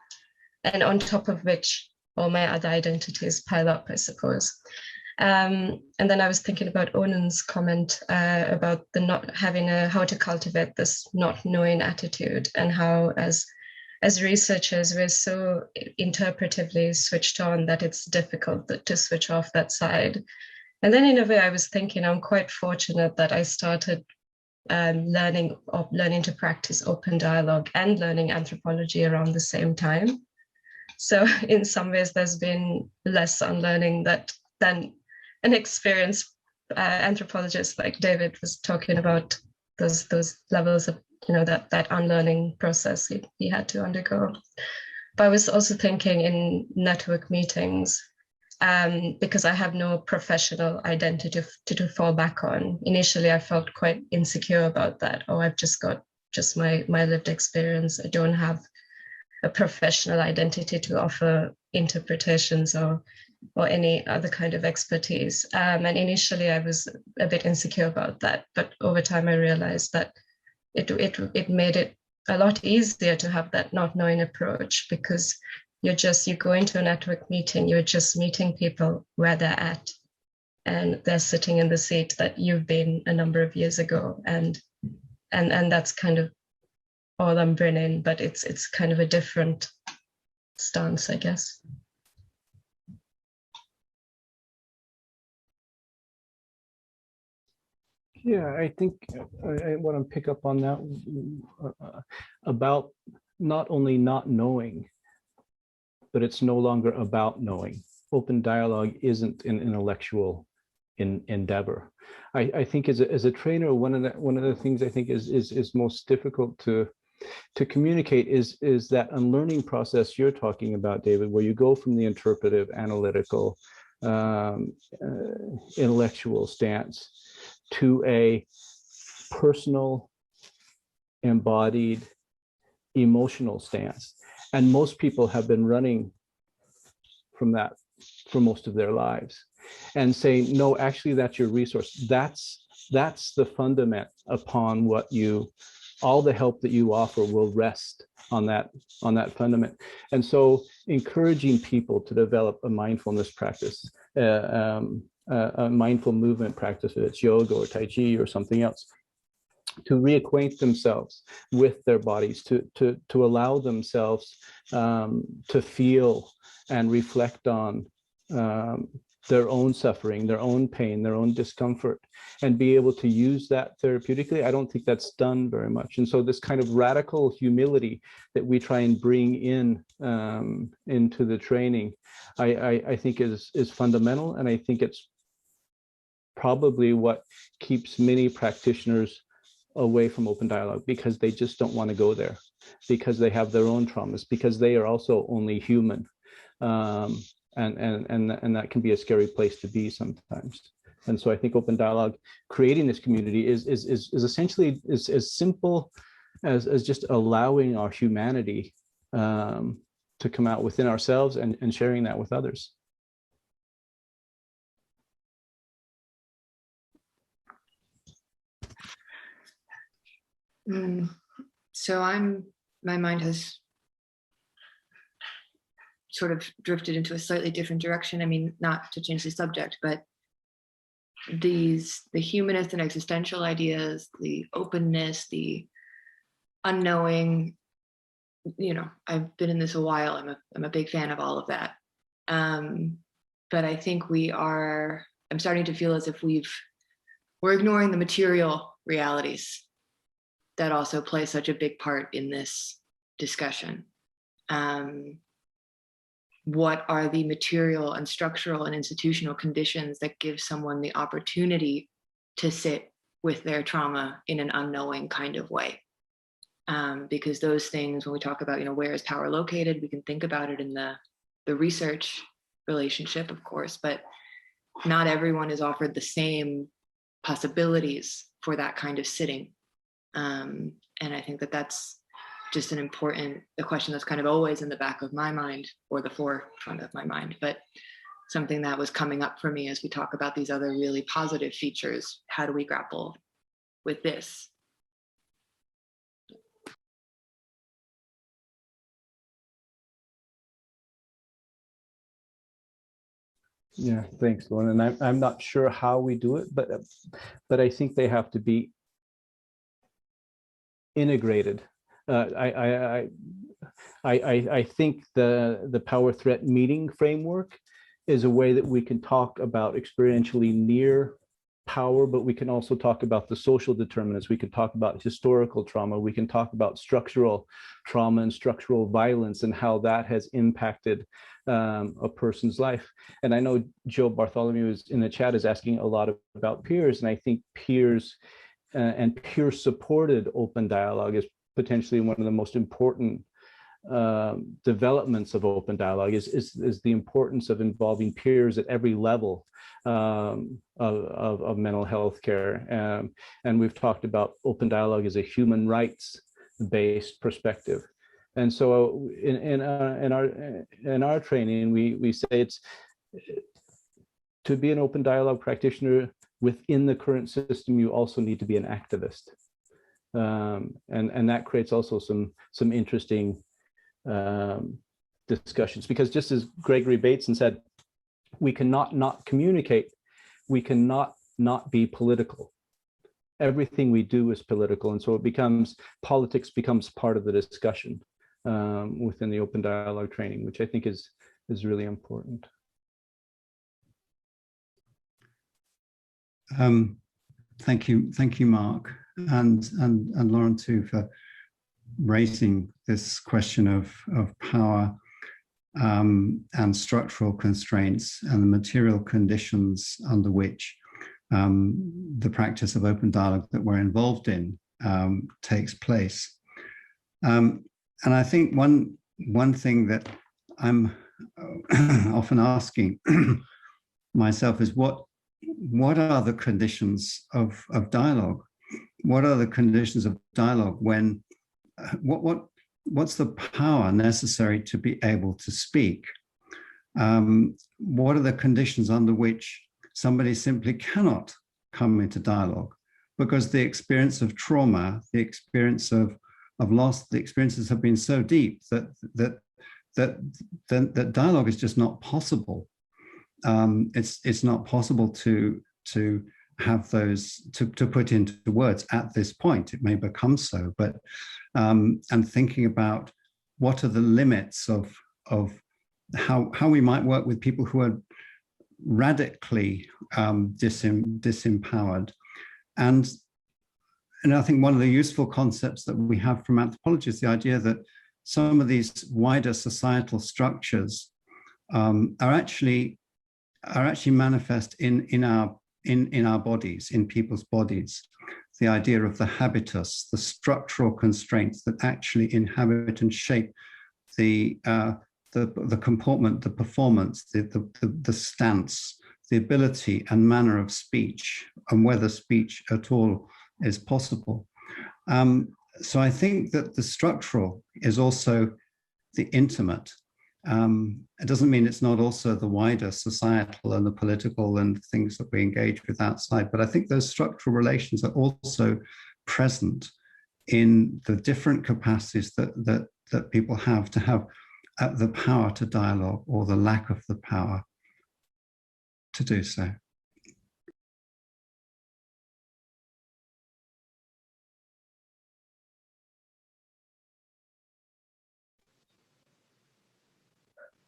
And on top of which all my other identities pile up, I suppose. And then I was thinking about Onun's comment about the not having how to cultivate this not knowing attitude, and how as researchers, we're so interpretively switched on that it's difficult to switch off that side. And then in a way I was thinking I'm quite fortunate that I started learning to practice open dialogue and learning anthropology around the same time. So in some ways there's been less unlearning than an experienced anthropologist like David was talking about, those levels of, that unlearning process he had to undergo. But I was also thinking in network meetings, because I have no professional identity to fall back on. Initially, I felt quite insecure about that. Oh, I've just got my lived experience. I don't have a professional identity to offer interpretations or any other kind of expertise. And initially I was a bit insecure about that, but over time I realized that it made it a lot easier to have that not knowing approach, because you go into a network meeting, you're just meeting people where they're at, and they're sitting in the seat that you've been a number of years ago, and that's kind of all I'm bringing, but it's kind of a different stance, I guess. Yeah, I think I want to pick up on that about not only not knowing, but it's no longer about knowing. Open dialogue isn't an intellectual endeavor. I think as a trainer, one of the things I think is most difficult to communicate is that unlearning process you're talking about, David, where you go from the interpretive, analytical, intellectual stance to a personal, embodied, emotional stance. And most people have been running from that for most of their lives, and saying, no, actually, that's your resource. That's the fundament upon what all the help that you offer will rest on that fundament. And so encouraging people to develop a mindfulness practice, a mindful movement practice, if it's yoga or Tai Chi or something else, to reacquaint themselves with their bodies, to allow themselves to feel and reflect on their own suffering, their own pain, their own discomfort, and be able to use that therapeutically. I don't think that's done very much. And so this kind of radical humility that we try and bring into the training, I think is fundamental. And I think it's probably what keeps many practitioners away from open dialogue, because they just don't want to go there, because they have their own traumas, because they are also only human. And that can be a scary place to be sometimes. And so I think open dialogue, creating this community is essentially as simple as just allowing our humanity to come out within ourselves and sharing that with others. So my mind has sort of drifted into a slightly different direction. I mean, not to change the subject, but the humanist and existential ideas, the openness, the unknowing, I've been in this a while. I'm a big fan of all of that. But I think I'm starting to feel as if we're ignoring the material realities that also play such a big part in this discussion. What are the material and structural and institutional conditions that give someone the opportunity to sit with their trauma in an unknowing kind of way? Because those things, when we talk about, where is power located, we can think about it in the research relationship, of course, but not everyone is offered the same possibilities for that kind of sitting. And I think that's just a question that's kind of always in the back of my mind, or the forefront of my mind, but something that was coming up for me as we talk about these other really positive features. How do we grapple with this? Yeah, thanks, Lauren. And I'm not sure how we do it, but I think they have to be integrated. I think the power threat meeting framework is a way that we can talk about experientially near power, but we can also talk about the social determinants. We can talk about historical trauma. We can talk about structural trauma and structural violence and how that has impacted a person's life. And I know Joe Bartholomew is in the chat is asking a lot about peers, and I think peers and peer-supported open dialogue is potentially one of the most important developments of open dialogue is the importance of involving peers at every level of mental health care. And we've talked about open dialogue as a human rights-based perspective. And so in our training, we say it's to be an open dialogue practitioner within the current system, you also need to be an activist. And that creates also some interesting discussions, because just as Gregory Bateson said, we cannot not communicate, we cannot not be political. Everything we do is political, and so politics becomes part of the discussion within the open dialogue training, which I think is really important. Thank you, Mark, and Lauren too, for raising this question of power and structural constraints and the material conditions under which the practice of open dialogue that we're involved in takes place. And I think one thing that I'm often asking myself is what are the conditions of dialogue? What are the conditions of dialogue when what's the power necessary to be able to speak? What are the conditions under which somebody simply cannot come into dialogue because the experience of trauma, the experience of loss, the experiences have been so deep that dialogue is just not possible. It's not possible to have those to put into words at this point. It may become so, but and thinking about what are the limits of how we might work with people who are radically disempowered. And I think one of the useful concepts that we have from anthropology is the idea that some of these wider societal structures are actually manifest in our bodies, in people's bodies. The idea of the habitus, the structural constraints that actually inhabit and shape the comportment, the performance, the stance, the ability and manner of speech, and whether speech at all is possible. So I think that the structural is also the intimate. It doesn't mean it's not also the wider societal and the political and things that we engage with outside, but I think those structural relations are also present in the different capacities that people have to have the power to dialogue or the lack of the power to do so.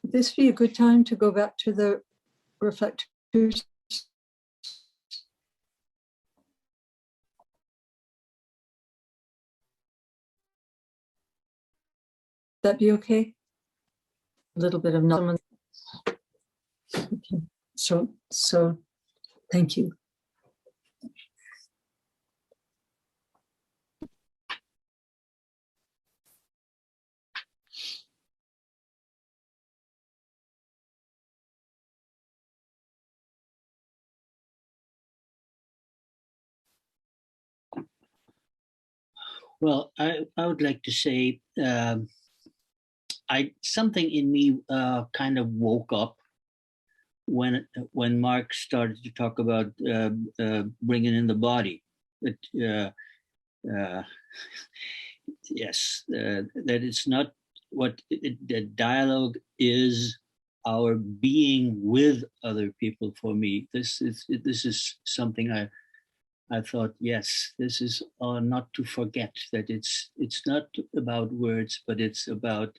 Would this be a good time to go back to the reflectors? That be okay? A little bit of noise. Okay. So thank you. Well, I would like to say something in me kind of woke up when Mark started to talk about bringing in the body. Yes, that it's not what the dialogue is. Our being with other people. For me, this is something I thought, yes, this is not to forget that it's not about words, but it's about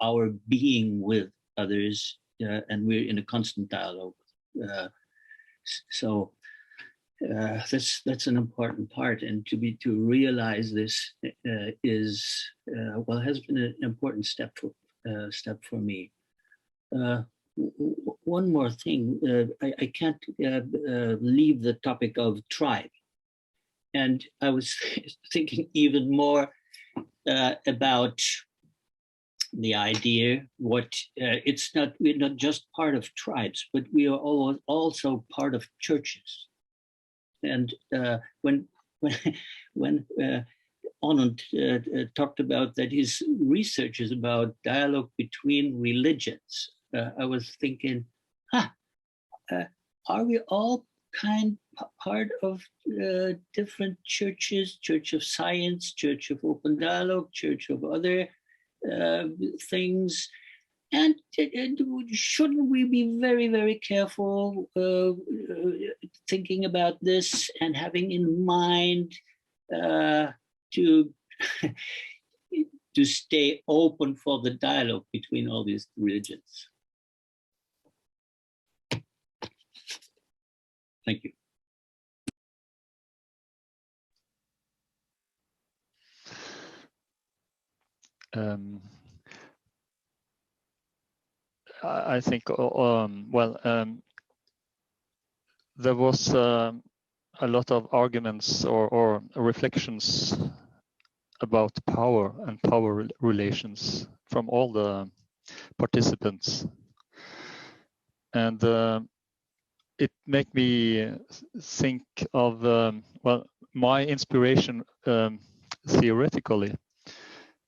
our being with others, and we're in a constant dialogue. So that's an important part, and to realize this is has been an important step for me. One more thing, I can't leave the topic of tribe. And I was thinking even more about the idea we're not just part of tribes, but we are also part of churches. And when Anand talked about that his research is about dialogue between religions. I was thinking, are we all part of different churches, Church of Science, Church of Open Dialogue, Church of other things? And shouldn't we be very, very careful thinking about this and having in mind to to stay open for the dialogue between all these religions? Thank you. I think, there was a lot of arguments or reflections about power and power relations from all the participants. And it made me think of, my inspiration theoretically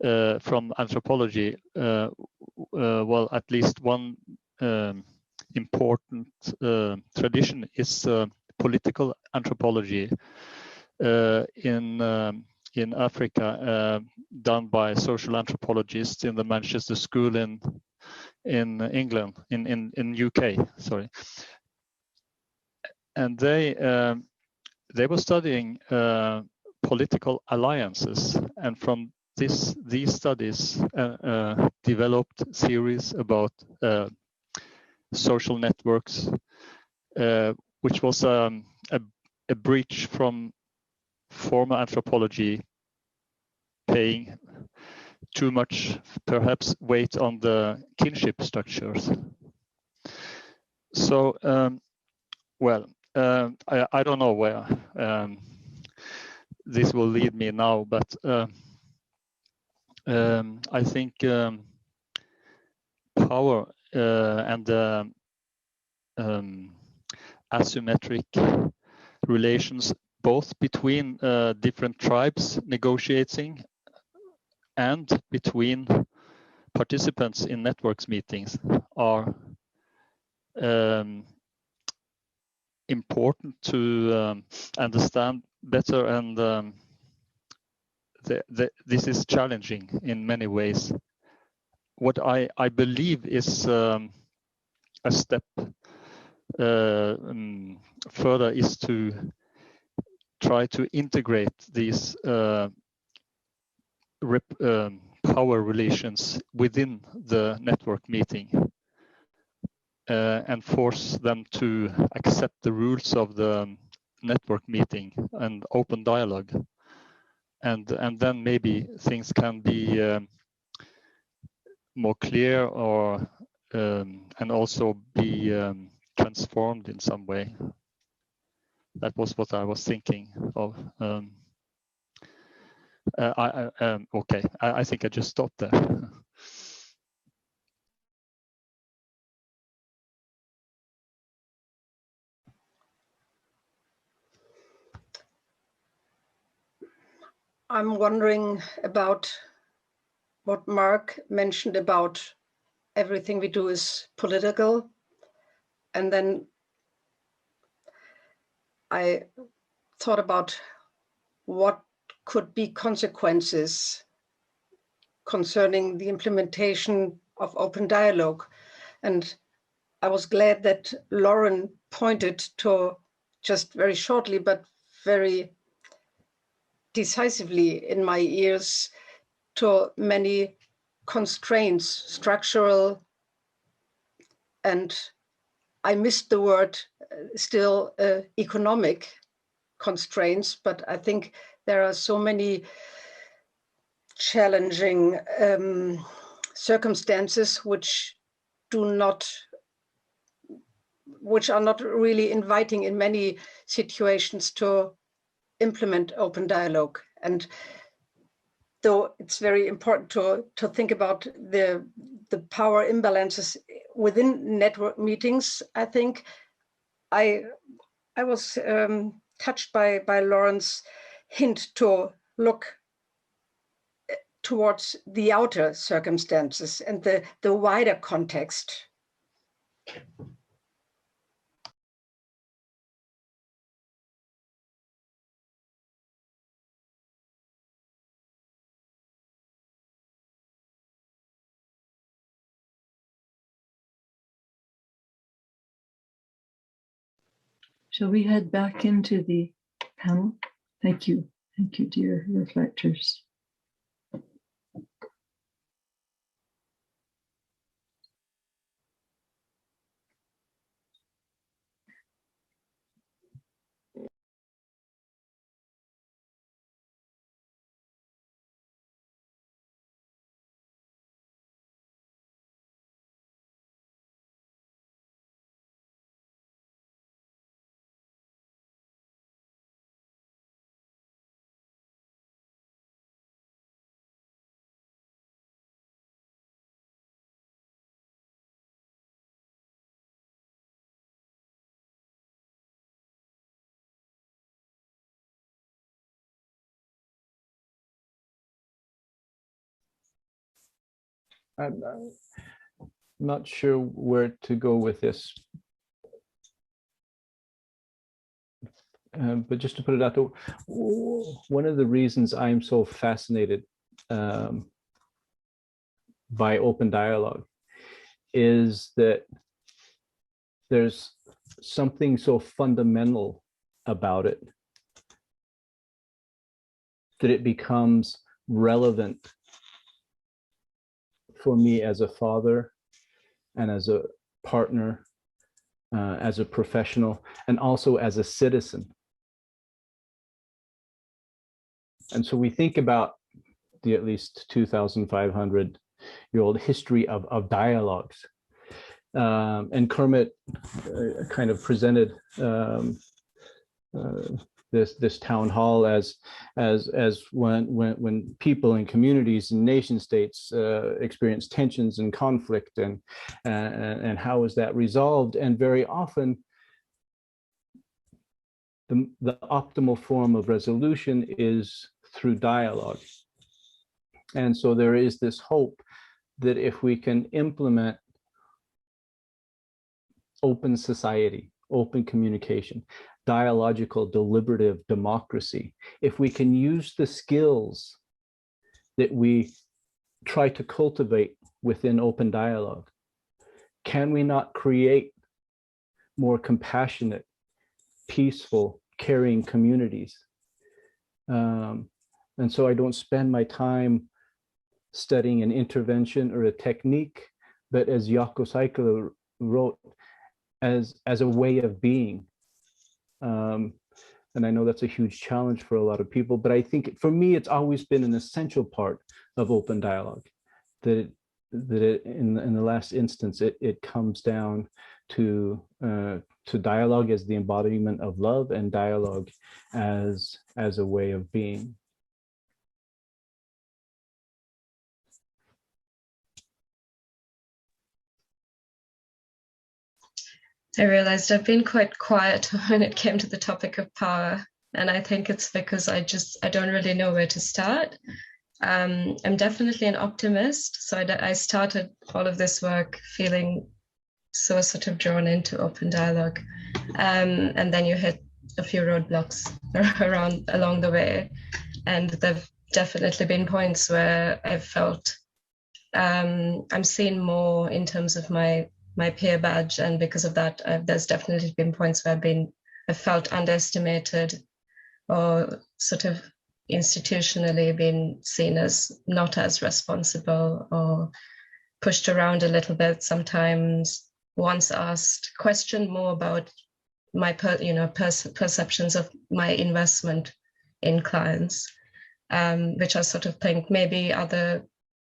from anthropology, at least one important tradition is political anthropology in Africa, done by social anthropologists in the Manchester School in England, in UK. Sorry, and they were studying political alliances, and from these studies developed theories about social networks, which was a breach from former anthropology paying too much, perhaps, weight on the kinship structures. So, I don't know where this will lead me now, but I think power and asymmetric relations, both between different tribes negotiating and between participants in networks meetings, are important to understand better, and this is challenging in many ways. What I believe is a step further is to try to integrate these power relations within the network meeting and force them to accept the rules of the network meeting and open dialogue, and then maybe things can be more clear, or and also be transformed in some way. That was what I was thinking of. Okay, I think I just stopped there. I'm wondering about what Mark mentioned about everything we do is political. And then I thought about what could be consequences concerning the implementation of open dialogue. And I was glad that Lauren pointed to, just very shortly, but very decisively in my ears, to many constraints, structural, and I missed the word still, economic constraints, but I think there are so many challenging circumstances which are not really inviting in many situations to implement open dialogue. And though it's very important to think about the power imbalances within network meetings, I think I was touched by Lauren's hint to look towards the outer circumstances and the wider context. Shall we head back into the panel? Thank you. Thank you, dear reflectors. I'm not sure where to go with this. But just to put it out there, one of the reasons I'm so fascinated by open dialogue is that there's something so fundamental about it that it becomes relevant for me as a father and as a partner, as a professional, and also as a citizen. And so we think about the at least 2,500-year-old history of dialogues. And Kermit kind of presented this town hall as when people and communities and nation states experience tensions and conflict, and how is that resolved? And very often the optimal form of resolution is through dialogue. And so there is this hope that if we can implement open society, open communication, dialogical, deliberative democracy, if we can use the skills that we try to cultivate within open dialogue, can we not create more compassionate, peaceful, caring communities? And so I don't spend my time studying an intervention or a technique, but as Jaakko Saikala wrote, as a way of being. And I know that's a huge challenge for a lot of people, but I think for me, it's always been an essential part of open dialogue, that in the last instance, it comes down to dialogue as the embodiment of love, and dialogue as a way of being. I realized I've been quite quiet when it came to the topic of power. And I think it's because I don't really know where to start. I'm definitely an optimist. So I started all of this work feeling so sort of drawn into open dialogue. And then you hit a few roadblocks along the way. And there've definitely been points where I've felt I'm seen more in terms of my peer badge, and because of that, there's definitely been points where I've felt underestimated, or sort of institutionally been seen as not as responsible, or pushed around a little bit sometimes. Once asked, questioned more about my perceptions of my investment in clients, which I sort of think maybe other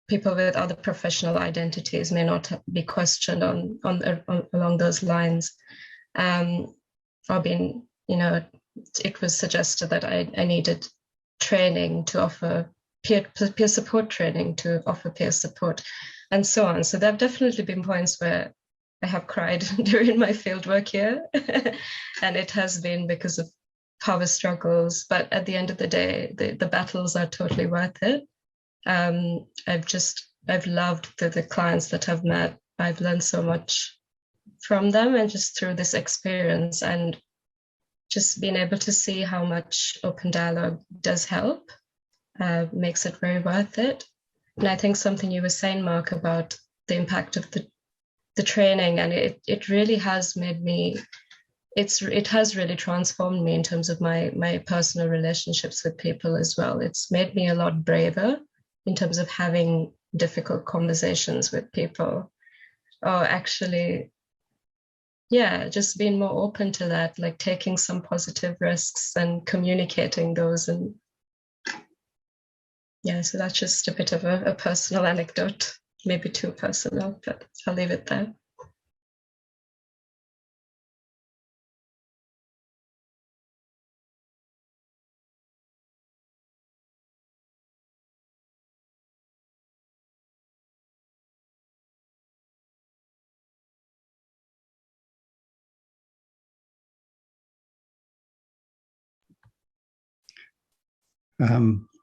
people with other professional identities may not be questioned along those lines. Or been, it was suggested that I needed training to offer peer support training to offer peer support, and so on. So there have definitely been points where I have cried during my fieldwork here, and it has been because of power struggles. But at the end of the day, the battles are totally worth it. I've loved the clients that I've met. I've learned so much from them, and just through this experience, and just being able to see how much open dialogue does help makes it very worth it. And I think something you were saying, Mark, about the impact of the training, and it really has made me, it has really transformed me in terms of my personal relationships with people as well. It's made me a lot braver in terms of having difficult conversations with people, or actually, yeah, just being more open to that, like taking some positive risks and communicating those. And yeah, so that's just a bit of a personal anecdote, maybe too personal, but I'll leave it there.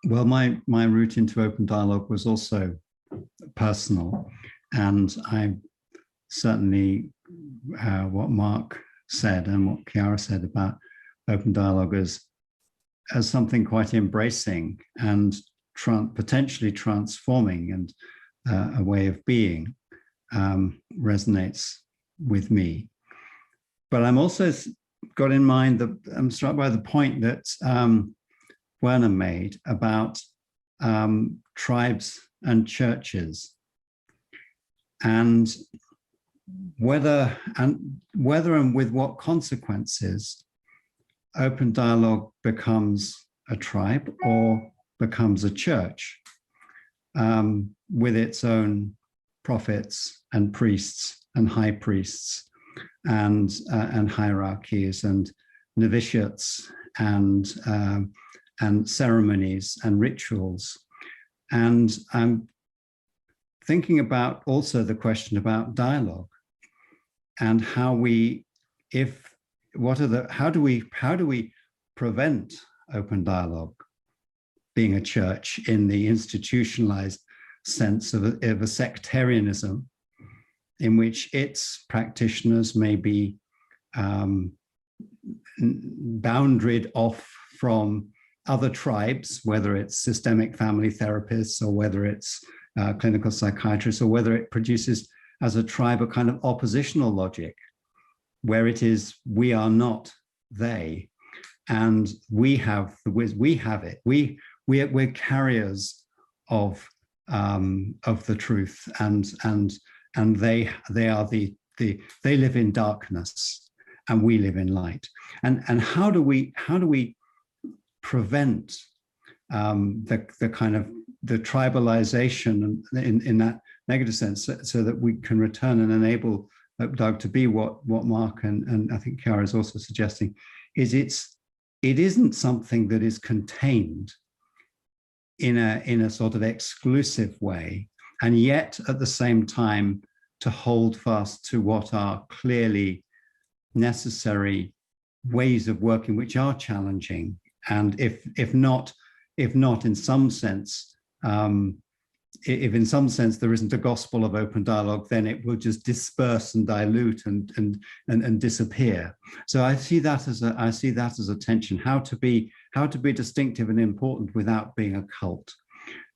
Well, my route into open dialogue was also personal, and I certainly what Mark said and what Chiara said about open dialogue as something quite embracing and potentially transforming, and a way of being resonates with me. But I'm also got in mind that I'm struck by the point that Werner made about tribes and churches, and whether and with what consequences open dialogue becomes a tribe or becomes a church, with its own prophets and priests and high priests and hierarchies and novitiates and ceremonies and rituals. And I'm thinking about also the question about dialogue and how do we prevent open dialogue being a church in the institutionalized sense of a sectarianism in which its practitioners may be boundaried off from other tribes, whether it's systemic family therapists or whether it's clinical psychiatrists, or whether it produces as a tribe a kind of oppositional logic where it is we are not they, and we have it. We're carriers of the truth, and they they live in darkness and we live in light. And how do we prevent the kind of the tribalization in that negative sense, so that we can return and enable Doug to be what Mark and I think Chiara is also suggesting, is it isn't something that is contained in a sort of exclusive way, and yet at the same time to hold fast to what are clearly necessary ways of working, which are challenging, and if not in some sense, if in some sense there isn't a gospel of open dialogue, then it will just disperse and dilute and disappear. So I see that as a tension: how to be distinctive and important without being a cult,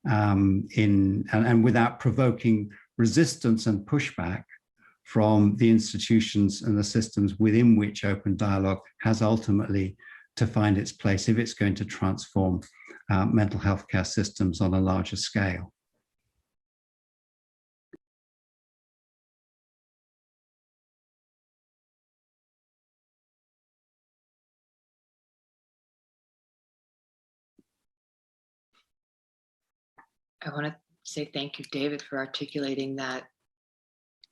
and without provoking resistance and pushback from the institutions and the systems within which open dialogue has ultimately to find its place if it's going to transform mental health care systems on a larger scale. I want to say thank you, David, for articulating that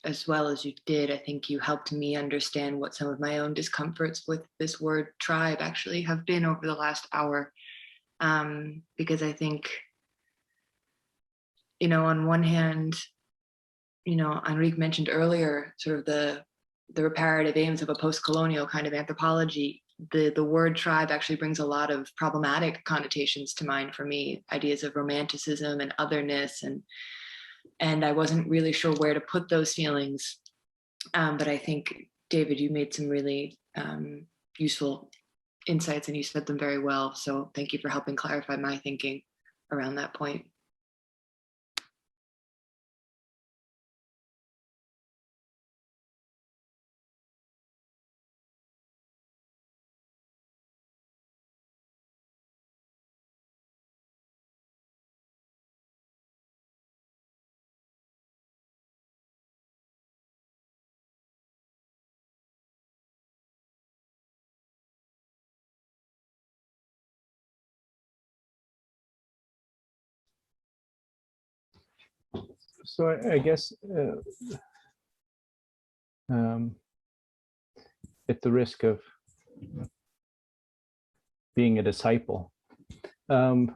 as well as you did. I think you helped me understand what some of my own discomforts with this word tribe actually have been over the last hour. Because I think, on one hand, Enrique mentioned earlier sort of the reparative aims of a post-colonial kind of anthropology. the word tribe actually brings a lot of problematic connotations to mind for me, ideas of romanticism and otherness, and I wasn't really sure where to put those feelings. But I think, David, you made some really useful insights and you said them very well. So thank you for helping clarify my thinking around that point. So I guess at the risk of being a disciple, I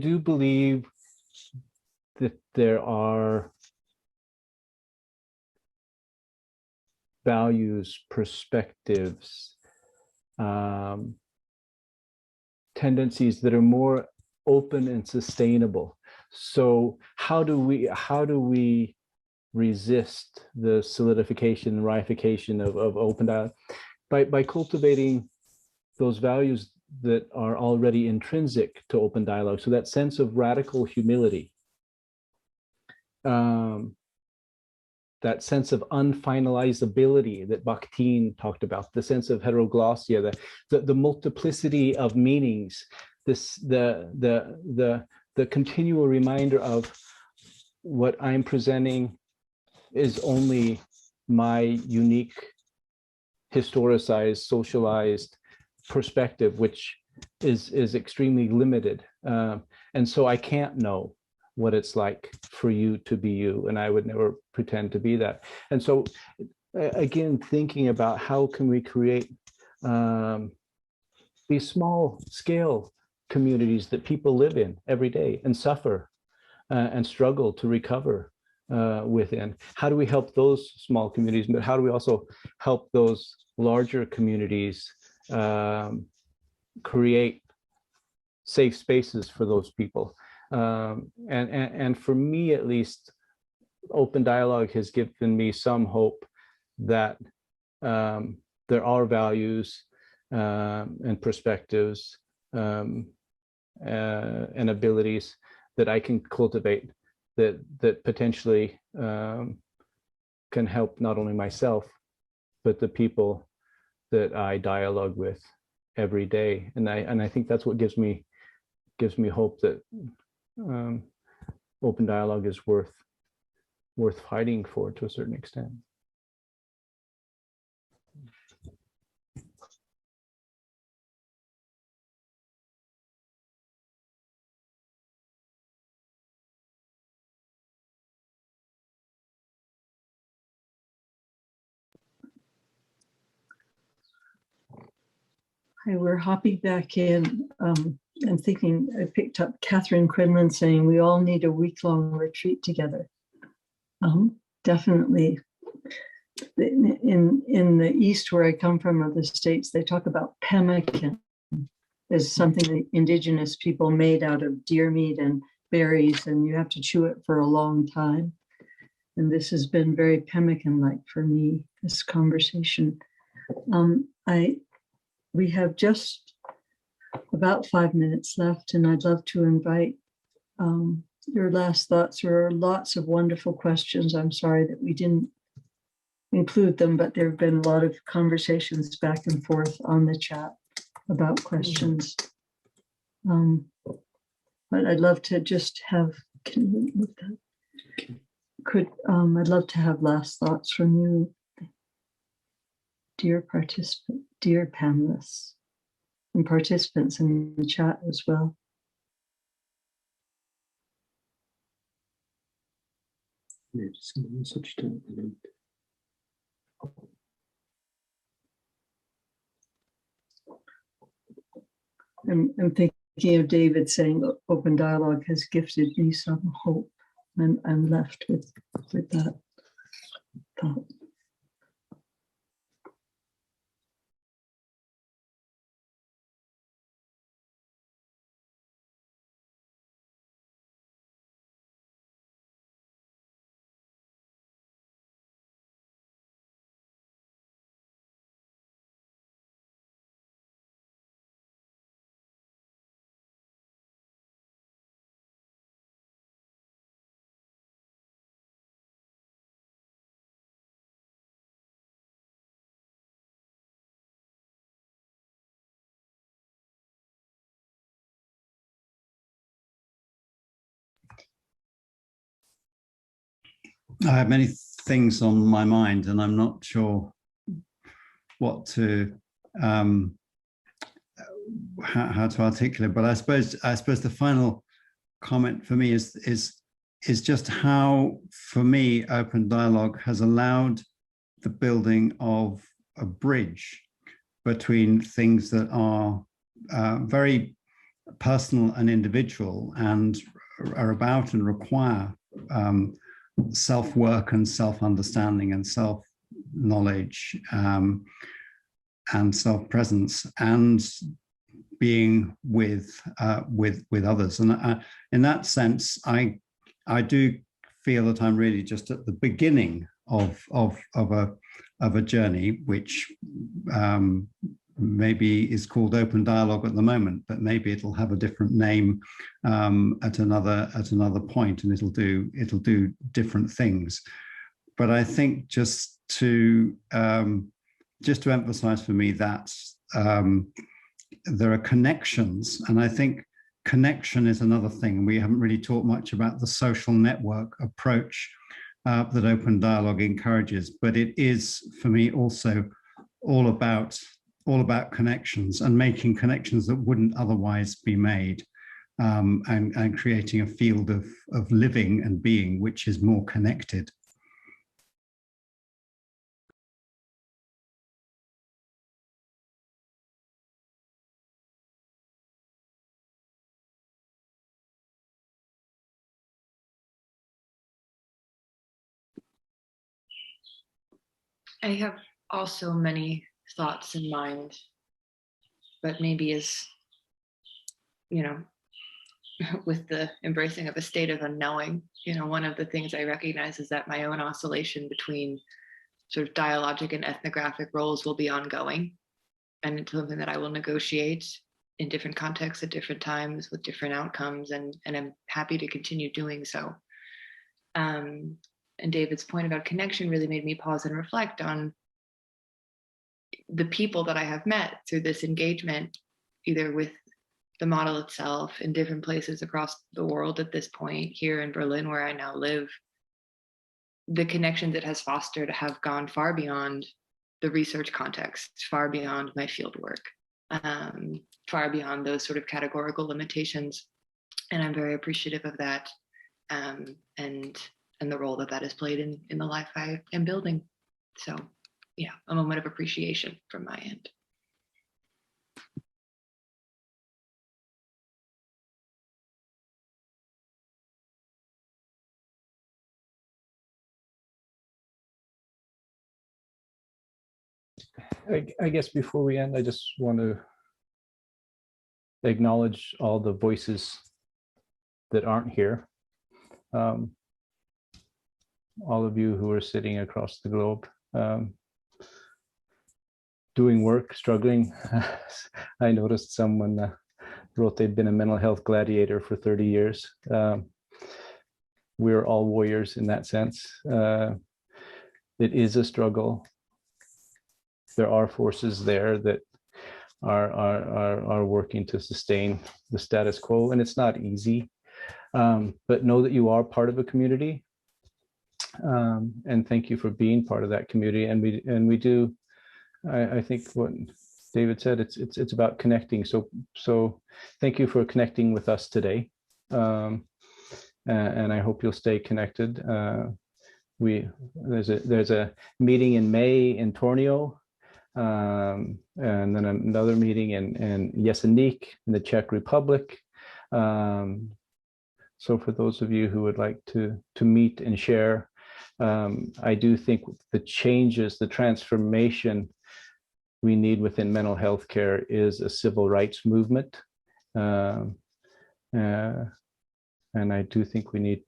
do believe that there are values, perspectives, tendencies that are more open and sustainable. So how do we resist the solidification and reification of open dialogue? By cultivating those values that are already intrinsic to open dialogue. So that sense of radical humility, that sense of unfinalizability that Bakhtin talked about, the sense of heteroglossia, the multiplicity of meanings, the continual reminder of what I'm presenting is only my unique, historicized, socialized perspective, which is extremely limited. And so I can't know what it's like for you to be you, and I would never pretend to be that. And so again, thinking about how can we create these small scale communities that people live in every day and suffer and struggle to recover within. How do we help those small communities, but how do we also help those larger communities create safe spaces for those people? And for me, at least, open dialogue has given me some hope that there are values and perspectives and abilities that I can cultivate that potentially can help not only myself, but the people that I dialogue with every day. And I think that's what gives me hope that open dialogue is worth fighting for to a certain extent. Hi, we're hopping back in. I'm thinking, I picked up Catherine Quinlan saying we all need a week-long retreat together. Definitely. In the East, where I come from, of the States, they talk about pemmican as something that indigenous people made out of deer meat and berries, and you have to chew it for a long time. And this has been very pemmican-like for me, this conversation. We have just about 5 minutes left, and I'd love to invite your last thoughts. There are lots of wonderful questions. I'm sorry that we didn't include them, but there have been a lot of conversations back and forth on the chat about questions. But I'd love to just have, can you look that? I'd love to have last thoughts from you, dear participant, dear panelists, and participants in the chat as well. I'm thinking of David saying open dialogue has gifted me some hope, and I'm left with that thought. I have many things on my mind, and I'm not sure what to how to articulate. But I suppose the final comment for me is just how, for me, open dialogue has allowed the building of a bridge between things that are very personal and individual and are about and require self-work and self-understanding and self-knowledge and self-presence and being with others. And in that sense, I do feel that I'm really just at the beginning of a journey, which maybe is called open dialogue at the moment, but maybe it'll have a different name at another point, and it'll do different things. But I think just to emphasize for me that there are connections, and I think connection is another thing. We haven't really talked much about the social network approach that open dialogue encourages, but it is, for me, also all about connections and making connections that wouldn't otherwise be made, and creating a field of living and being which is more connected. I have also many thoughts in mind, but maybe as, with the embracing of a state of unknowing, one of the things I recognize is that my own oscillation between sort of dialogic and ethnographic roles will be ongoing, and it's something that I will negotiate in different contexts at different times with different outcomes, and I'm happy to continue doing so. And David's point about connection really made me pause and reflect on the people that I have met through this engagement, either with the model itself in different places across the world at this point, here in Berlin, where I now live. The connections it has fostered have gone far beyond the research context, far beyond my field work, far beyond those sort of categorical limitations. And I'm very appreciative of that, and the role that has played in the life I am building. So yeah, a moment of appreciation from my end. I guess before we end, I just want to acknowledge all the voices that aren't here. All of you who are sitting across the globe, doing work, struggling. I noticed someone wrote they'd been a mental health gladiator for 30 years. We're all warriors in that sense. It is a struggle. There are forces there that are working to sustain the status quo, and it's not easy. But know that you are part of a community, and thank you for being part of that community. And we do. I think what David said, it's about connecting. So thank you for connecting with us today, and I hope you'll stay connected. There's a meeting in May in Tornio. And then another meeting in Jeseník in the Czech Republic. So for those of you who would like to meet and share, I do think the changes, the transformation we need within mental health care is a civil rights movement. And I do think we need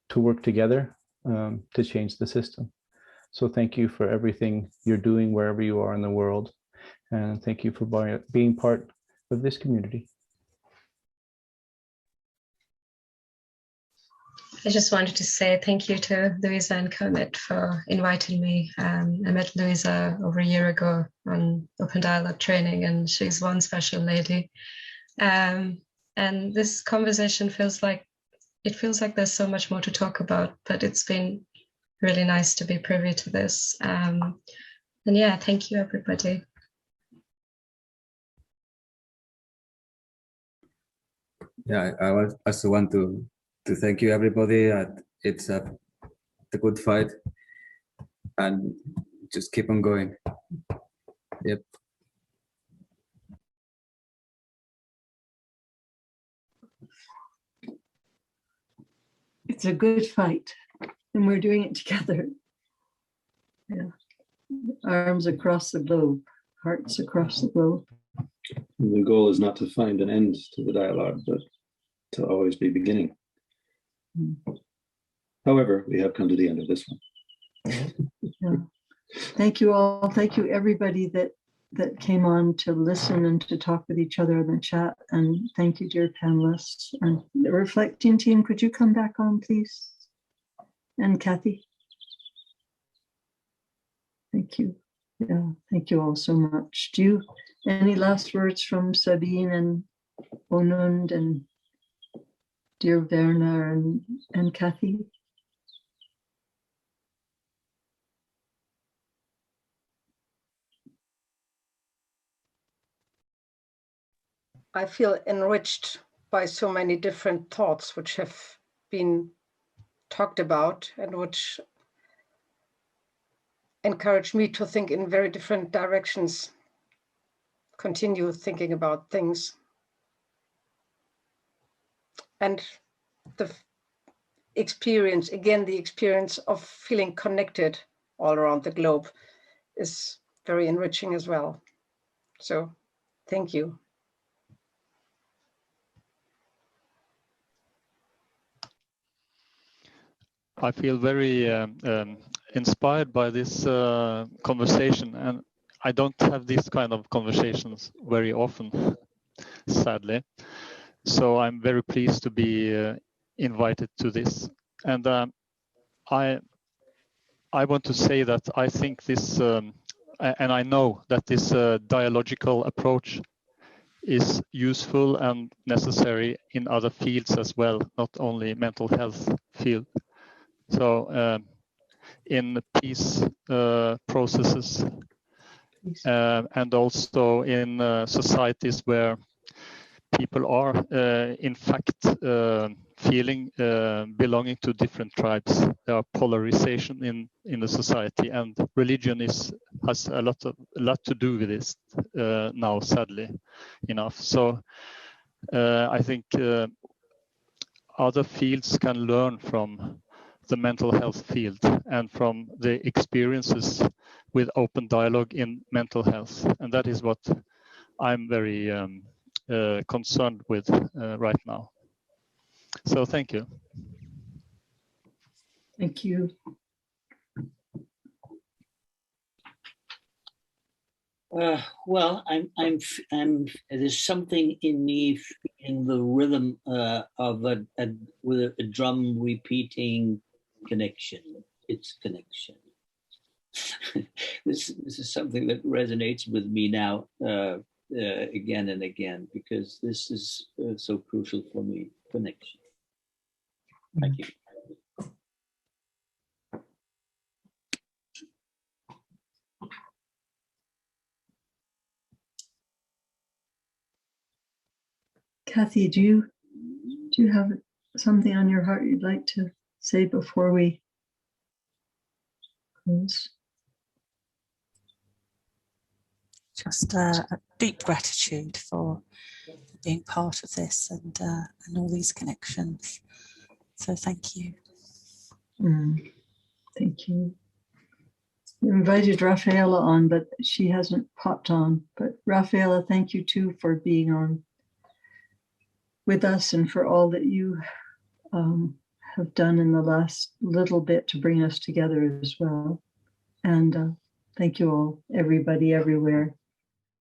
to work together to change the system. So thank you for everything you're doing wherever you are in the world. And thank you for being part of this community. I just wanted to say thank you to Louisa and Kermit for inviting me. I met Louisa over a year ago on Open Dialogue training, and she's one special lady. And this conversation feels like there's so much more to talk about, but it's been really nice to be privy to this. And yeah, thank you, everybody. Yeah, I also want to thank you, everybody. It's a good fight, and just keep on going. Yep. It's a good fight, and we're doing it together. Yeah. Arms across the globe, hearts across the globe. The goal is not to find an end to the dialogue, but to always be beginning. However, we have come to the end of this one. Yeah. Thank you all. Thank you, everybody that came on to listen and to talk with each other in the chat. And thank you, dear panelists. And the reflecting team, could you come back on, please? And Kathy. Thank you. Yeah, thank you all so much. Do you any last words from Sabine and Onund and dear Werner and Kathy? I feel enriched by so many different thoughts which have been talked about and which encourage me to think in very different directions, continue thinking about things. And the experience, again, the experience of feeling connected all around the globe is very enriching as well. So thank you. I feel very inspired by this conversation, and I don't have these kind of conversations very often, sadly. So I'm very pleased to be invited to this. And I want to say that I think this, and I know that this dialogical approach is useful and necessary in other fields as well, not only mental health field. So in peace processes and also in societies where people are in fact feeling belonging to different tribes. There are polarization in the society, and religion has a lot to do with this now, sadly enough. So I think other fields can learn from the mental health field and from the experiences with open dialogue in mental health. And that is what I'm very concerned with right now. So thank you. Thank you. Well, there's something in me in the rhythm of with a drum repeating connection. It's connection. This is something that resonates with me now again and again, because this is so crucial for me. Connection. Thank you. Kathy, do you have something on your heart you'd like to say before we close? Just a deep gratitude for being part of this and all these connections. So thank you. Thank you. We invited Rafaela on, but she hasn't popped on. But Rafaela, thank you too for being on with us and for all that you have done in the last little bit to bring us together as well. And thank you all, everybody, everywhere.